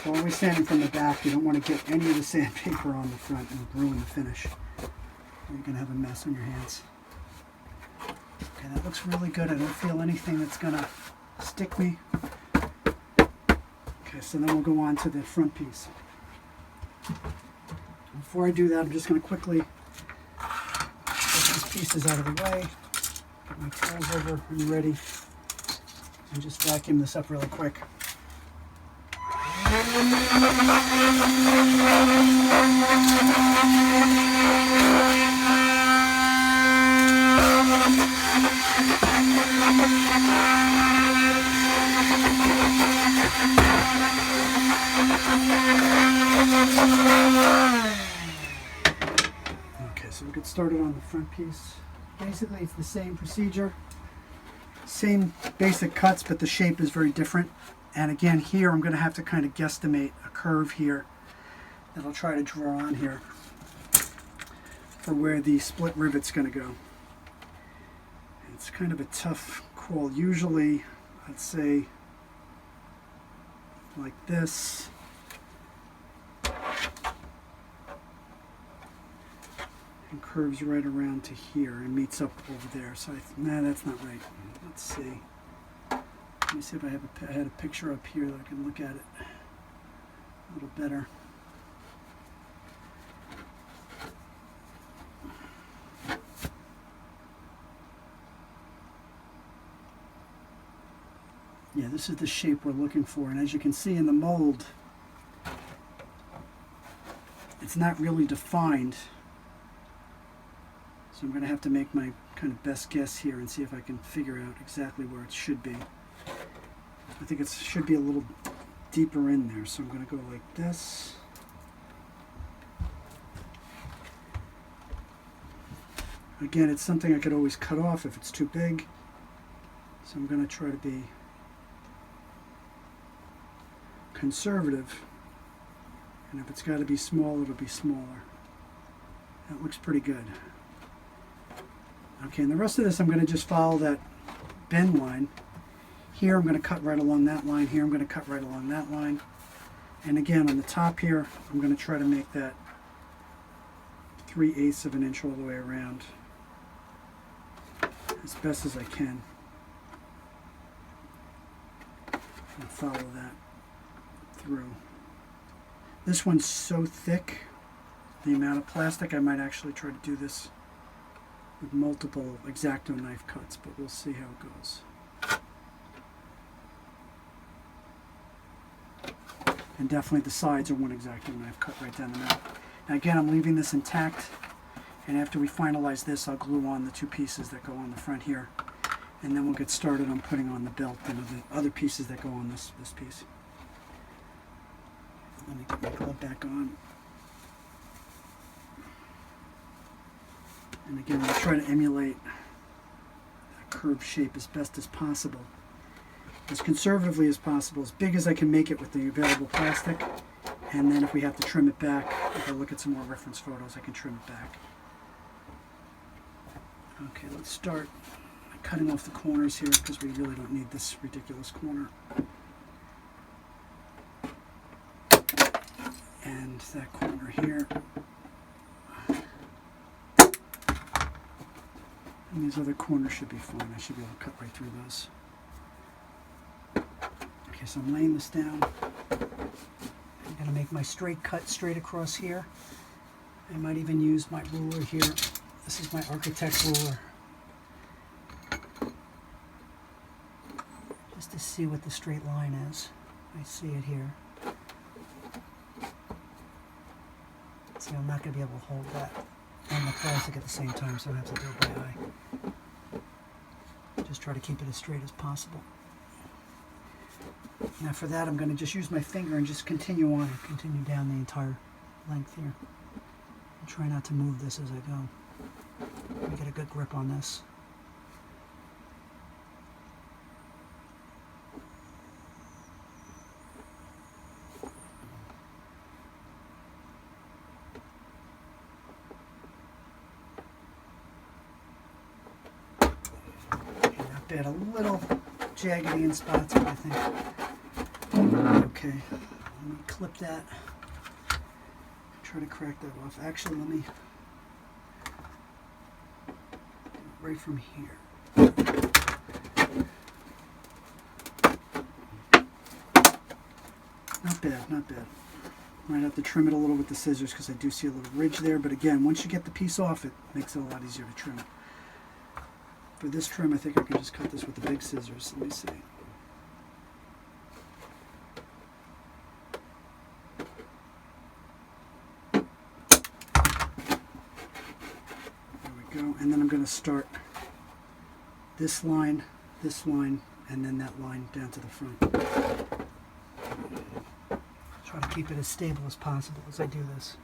Always sanding from the back. You don't want to get any of the sandpaper on the front and ruin the finish. You're going to have a mess on your hands. Okay, that looks really good. I don't feel anything that's going to stick me. Okay, so then we'll go on to the front piece. Before I do that, I'm just going to quickly get these pieces out of the way, get my tools over and ready, and just vacuum this up really quick. Okay, so we'll get started on the front piece. Basically, it's the same procedure, same basic cuts, but the shape is very different. And again, here I'm going to have to kind of guesstimate a curve here that I'll try to draw on here for where the split rivet's going to go. It's kind of a tough call. Usually, I'd say like this. And curves right around to here and meets up over there. So nah, that's not right. Let's see. Let me see if I had a picture up here that I can look at it a little better. Yeah, this is the shape we're looking for, and as you can see in the mold, it's not really defined. So I'm going to have to make my kind of best guess here and see if I can figure out exactly where it should be. I think it should be a little deeper in there, so I'm going to go like this. Again, it's something I could always cut off if it's too big. So I'm going to try to be conservative, and if it's got to be small, it'll be smaller. That looks pretty good. Okay, and the rest of this I'm going to just follow that bend line. Here I'm going to cut right along that line, here I'm going to cut right along that line, and again on the top here I'm going to try to make that 3/8 of an inch all the way around as best as I can, and follow that through. This one's so thick, the amount of plastic, I might actually try to do this with multiple X-Acto knife cuts, but we'll see how it goes. And definitely the sides are one X-Acto knife cut right down the middle. Now again, I'm leaving this intact, and after we finalize this, I'll glue on the two pieces that go on the front here, and then we'll get started on putting on the belt and the other pieces that go on this piece. Let me get my glove back on. And again, we'll try to emulate a curved shape as best as possible. As conservatively as possible, as big as I can make it with the available plastic. And then if we have to trim it back, if I look at some more reference photos, I can trim it back. Okay, let's start cutting off the corners here because we really don't need this ridiculous corner. And that corner here. And these other corners should be fine. I should be able to cut right through those. Okay, so I'm laying this down. I'm going to make my straight cut straight across here. I might even use my ruler here. This is my architect ruler. Just to see what the straight line is. I see it here. See, I'm not going to be able to hold that and the plastic at the same time, so I have to do it by eye. Just try to keep it as straight as possible. Now for that, I'm going to just use my finger and just continue on and continue down the entire length here. And try not to move this as I go. Let me get a good grip on this. Bad, a little jaggedy in spots, but I think okay. Let me clip that. Try to crack that off. Actually, let me right from here. Not bad, not bad. Might have to trim it a little with the scissors because I do see a little ridge there. But again, once you get the piece off, it makes it a lot easier to trim it. For this trim, I think I can just cut this with the big scissors. Let me see. There we go. And then I'm going to start this line, and then that line down to the front. Try to keep it as stable as possible as I do this.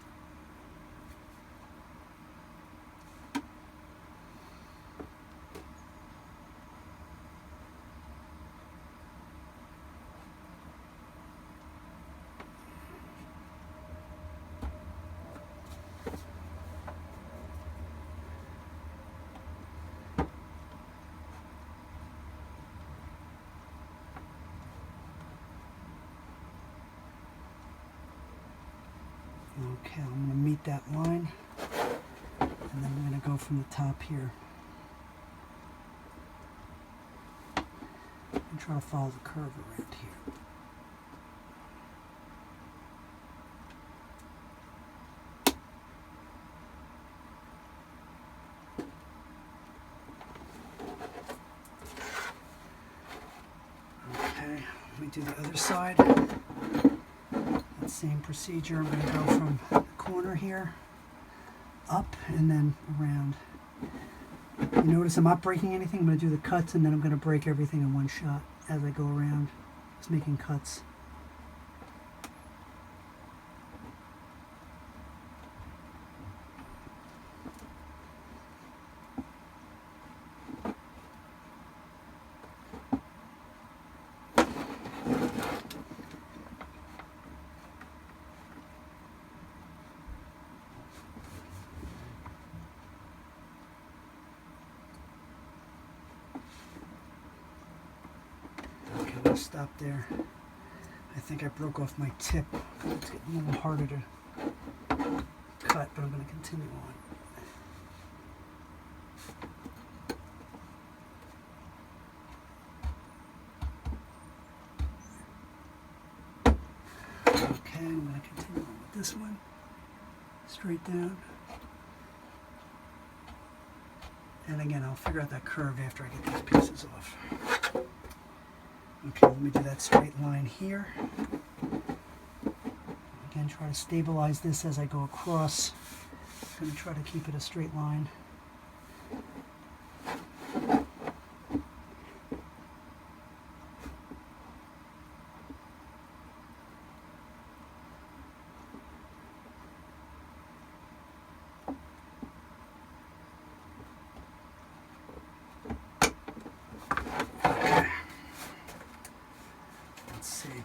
Okay, I'm going to meet that line, and then I'm going to go from the top here and try to follow the curve around here. Okay, let me do the other side. That same procedure. I'm going to go from the corner here up and then around. You notice I'm not breaking anything. I'm going to do the cuts and then I'm going to break everything in one shot as I go around. Just making cuts. I'll stop there. I think I broke off my tip. It's getting a little harder to cut, but I'm going to continue on. Okay, I'm going to continue on with this one. Straight down. And again, I'll figure out that curve after I get these pieces off. Okay, let me do that straight line here. Again, try to stabilize this as I go across. I'm going to try to keep it a straight line.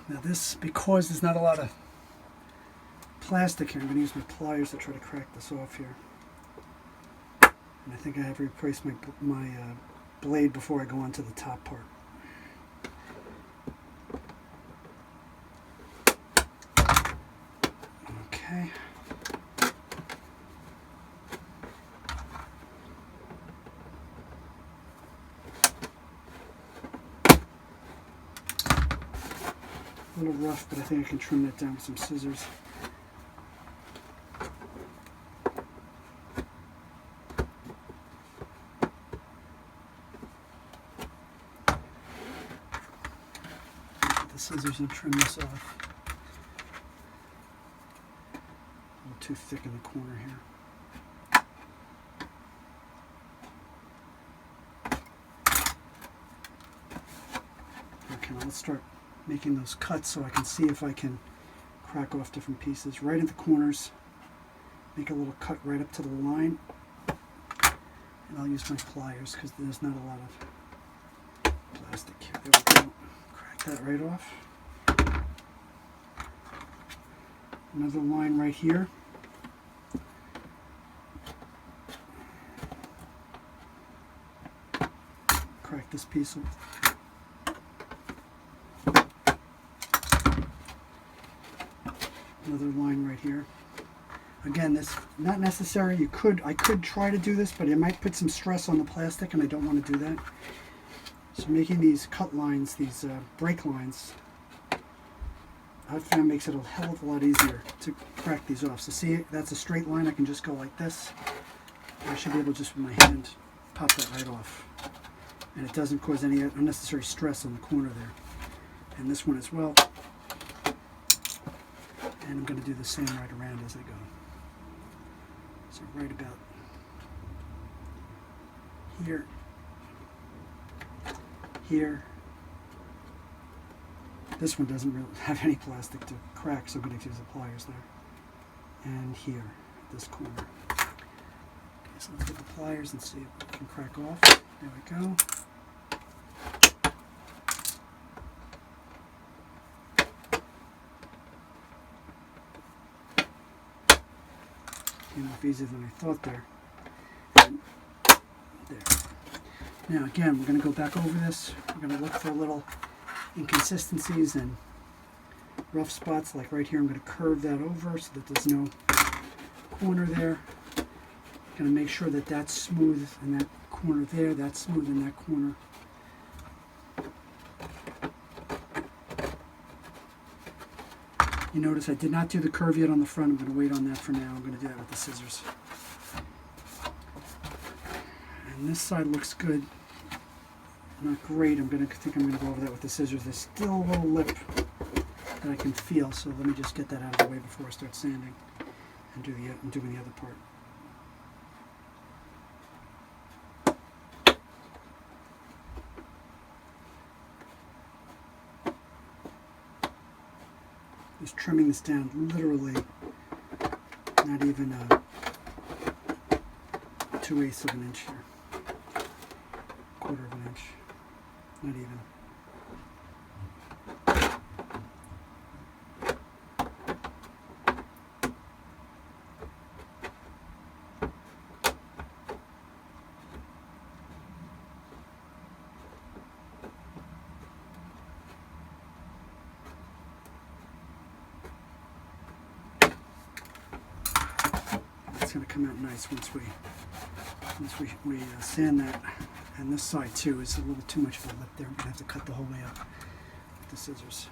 Now this, because there's not a lot of plastic here, I'm going to use my pliers to try to crack this off here. And I think I have replaced my blade before I go on to the top part. Okay. A little rough, but I think I can trim that down with some scissors. Get the scissors and trim this off. A little too thick in the corner here. Okay, now let's start making those cuts so I can see if I can crack off different pieces. Right at the corners, make a little cut right up to the line, and I'll use my pliers because there's not a lot of plastic here. There we go. Crack that right off. Another line right here. Crack this piece off. Another line right here. Again, this not necessary. I could try to do this, but it might put some stress on the plastic, and I don't want to do that. So making these cut lines, these break lines, I've found makes it a hell of a lot easier to crack these off. So see, that's a straight line. I can just go like this. I should be able to just with my hand pop that right off, and it doesn't cause any unnecessary stress on the corner there. And this one as well. And I'm going to do the same right around as I go. So right about here, here. This one doesn't really have any plastic to crack, so I'm going to use the pliers there. And here, this corner. Okay, so let's get the pliers and see if we can crack off. There we go. Off easier than I thought there. And there. Now again, we're going to go back over this. We're going to look for little inconsistencies and rough spots, like right here. I'm going to curve that over so that there's no corner there. Going to make sure that that's smooth in that corner there, that's smooth in that corner. You notice I did not do the curve yet on the front. I'm going to wait on that for now. I'm going to do that with the scissors. And this side looks good. Not great. I'm going to go over that with the scissors. There's still a little lip that I can feel, so let me just get that out of the way before I start sanding and doing the other part. Just trimming this down literally not even 2/8 of an inch here. 1/4 of an inch. Not even. It's going to come out nice once we sand that. And this side too is a little too much of a lip there. I'm going to have to cut the whole way up with the scissors.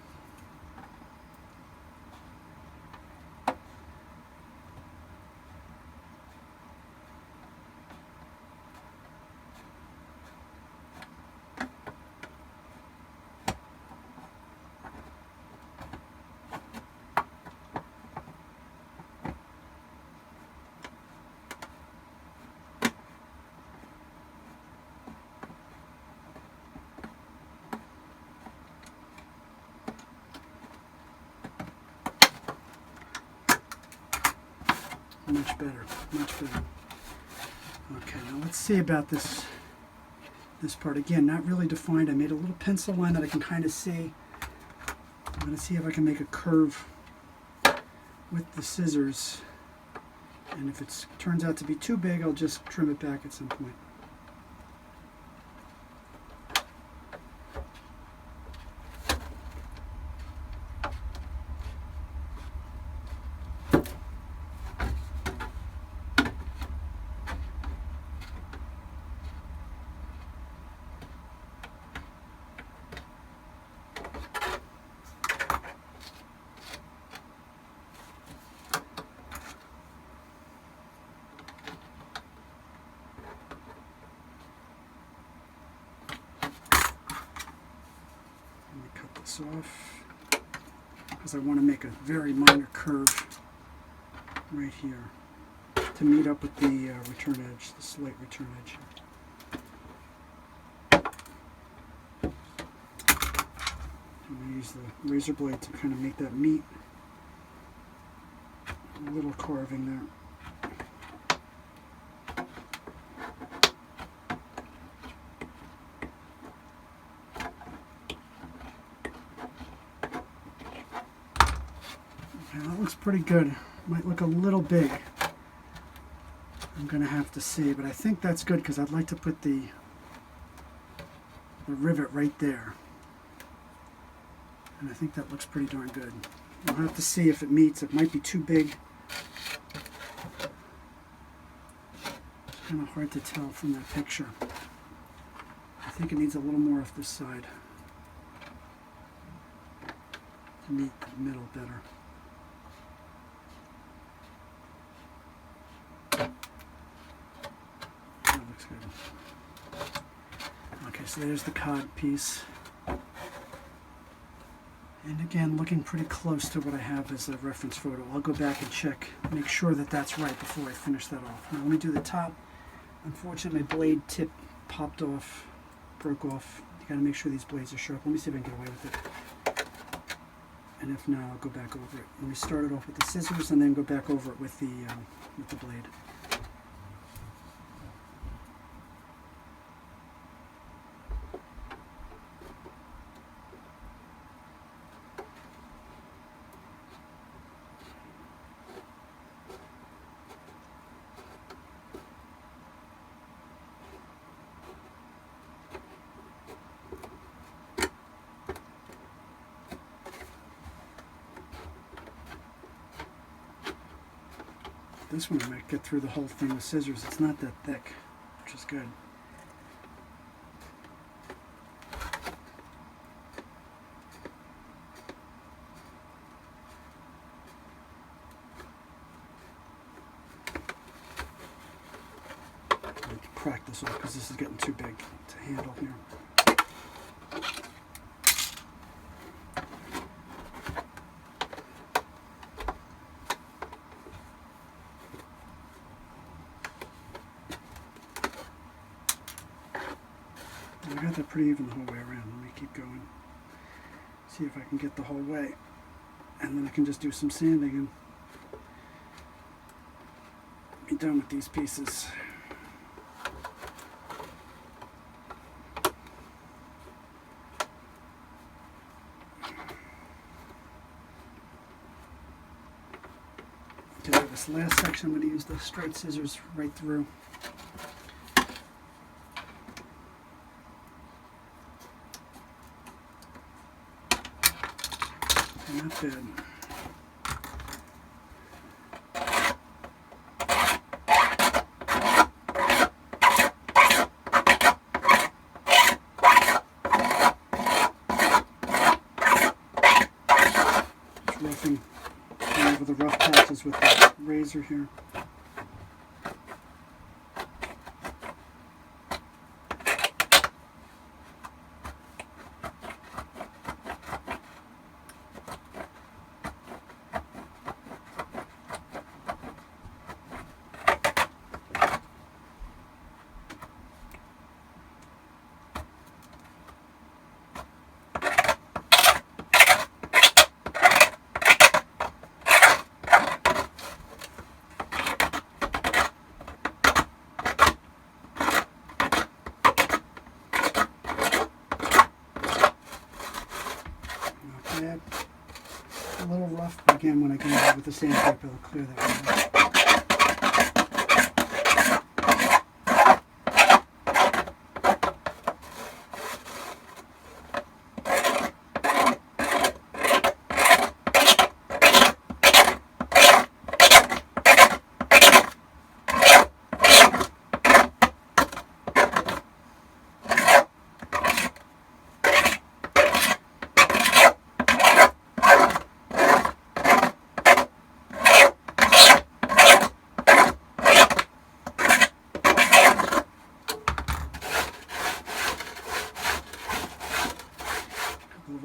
Much better, much better. Okay, now let's see about this part. Again, not really defined. I made a little pencil line that I can kind of see. I'm going to see if I can make a curve with the scissors. And if it turns out to be too big, I'll just trim it back at some point. Off because I want to make a very minor curve right here to meet up with the return edge, the slight return edge. I'm going to use the razor blade to kind of make that meet. A little carving there. That looks pretty good. Might look a little big. I'm going to have to see, but I think that's good because I'd like to put the rivet right there. And I think that looks pretty darn good. I'll have to see if it meets. It might be too big. It's kind of hard to tell from that picture. I think it needs a little more off this side to meet the middle better. Okay, so there's the cod piece. And again, looking pretty close to what I have as a reference photo. I'll go back and check, make sure that that's right before I finish that off. Now let me do the top. Unfortunately, my blade tip popped off, broke off. You gotta make sure these blades are sharp. Let me see if I can get away with it. And if not, I'll go back over it. Let me start it off with the scissors and then go back over it with the blade. This one I might get through the whole thing with scissors. It's not that thick, which is good. I need to crack this off because this is getting too big to handle here. I got that pretty even the whole way around. Let me keep going. See if I can get the whole way. And then I can just do some sanding and be done with these pieces. Okay, this last section I'm going to use the straight scissors right through. Not bad. Just roughing over the rough patches with the razor here. A little rough, but again, when I get it with the sandpaper, it'll clear that one.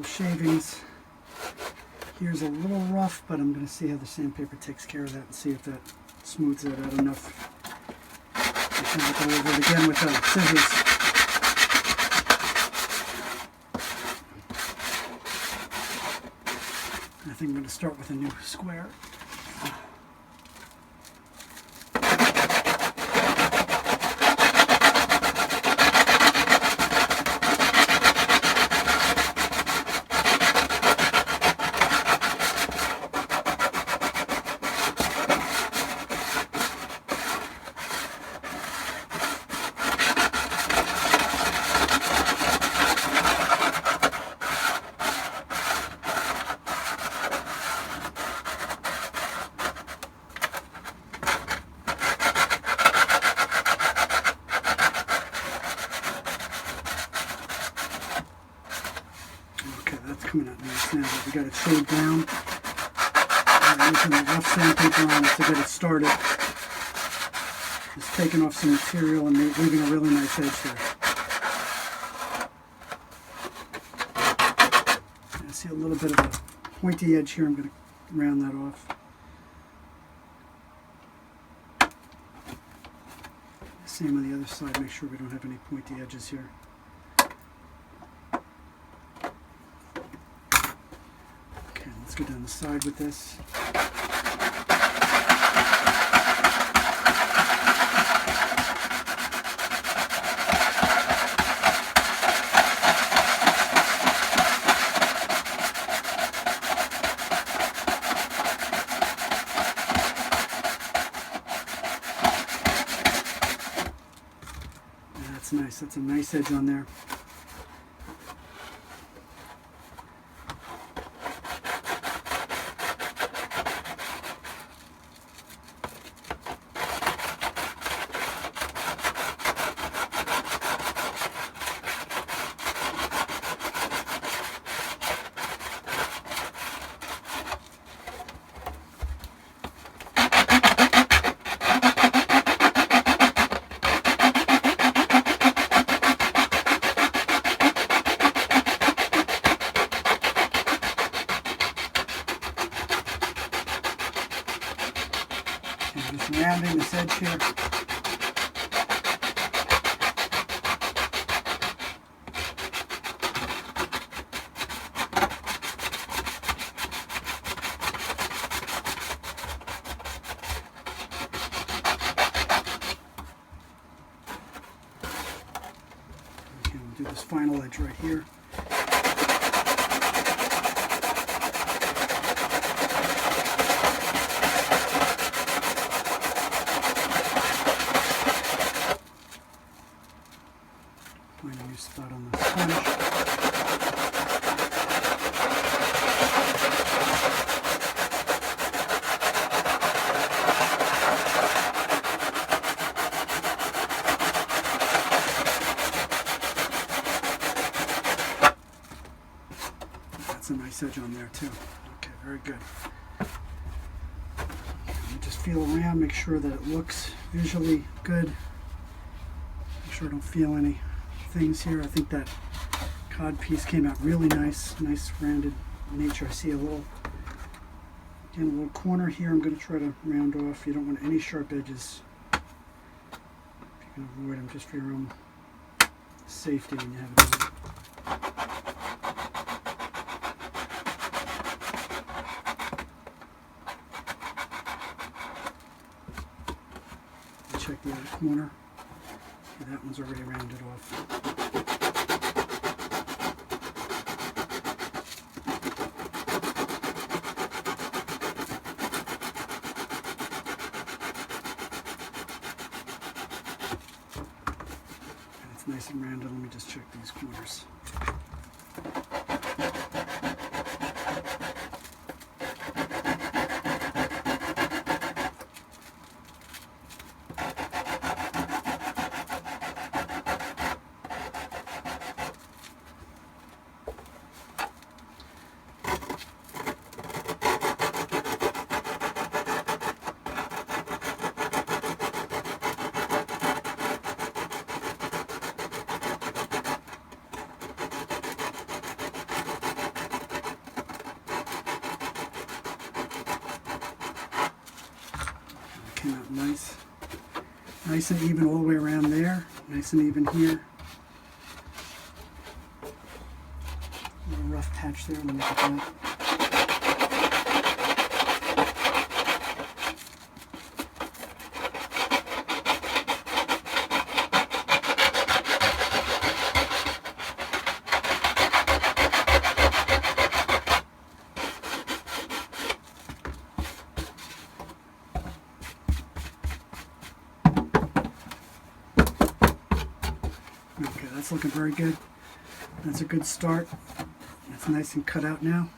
Shavings. Here's a little rough, but I'm going to see how the sandpaper takes care of that and see if that smooths it out enough. I'm going to go over it again with the scissors. I think I'm going to start with a new square. Coming out nice now, but we got it shaved down. I'm using the rough sandpaper on it to get it started. Just taking off some material and leaving a really nice edge there. I see a little bit of a pointy edge here. I'm going to round that off. Same on the other side. Make sure we don't have any pointy edges here. Let's go down the side with this. That's nice. That's a nice edge on there. edge here. Okay, we'll do this final edge right here. Find a new spot on the sponge. That's a nice edge on there too. Okay, very good. Just feel around, make sure that it looks visually good. Make sure I don't feel any things here. I think that cod piece came out really nice, nice rounded nature. I see a little corner here. I'm going to try to round off. You don't want any sharp edges. If you can avoid them just for your own safety when you have it done. Check the other corner. Okay, that one's already rounded off. And it's nice and rounded. Let me just check these corners. Came out nice and even all the way around there, nice and even here. A little rough patch there. Let me look at that. Okay, that's looking very good. That's a good start. It's nice and cut out now.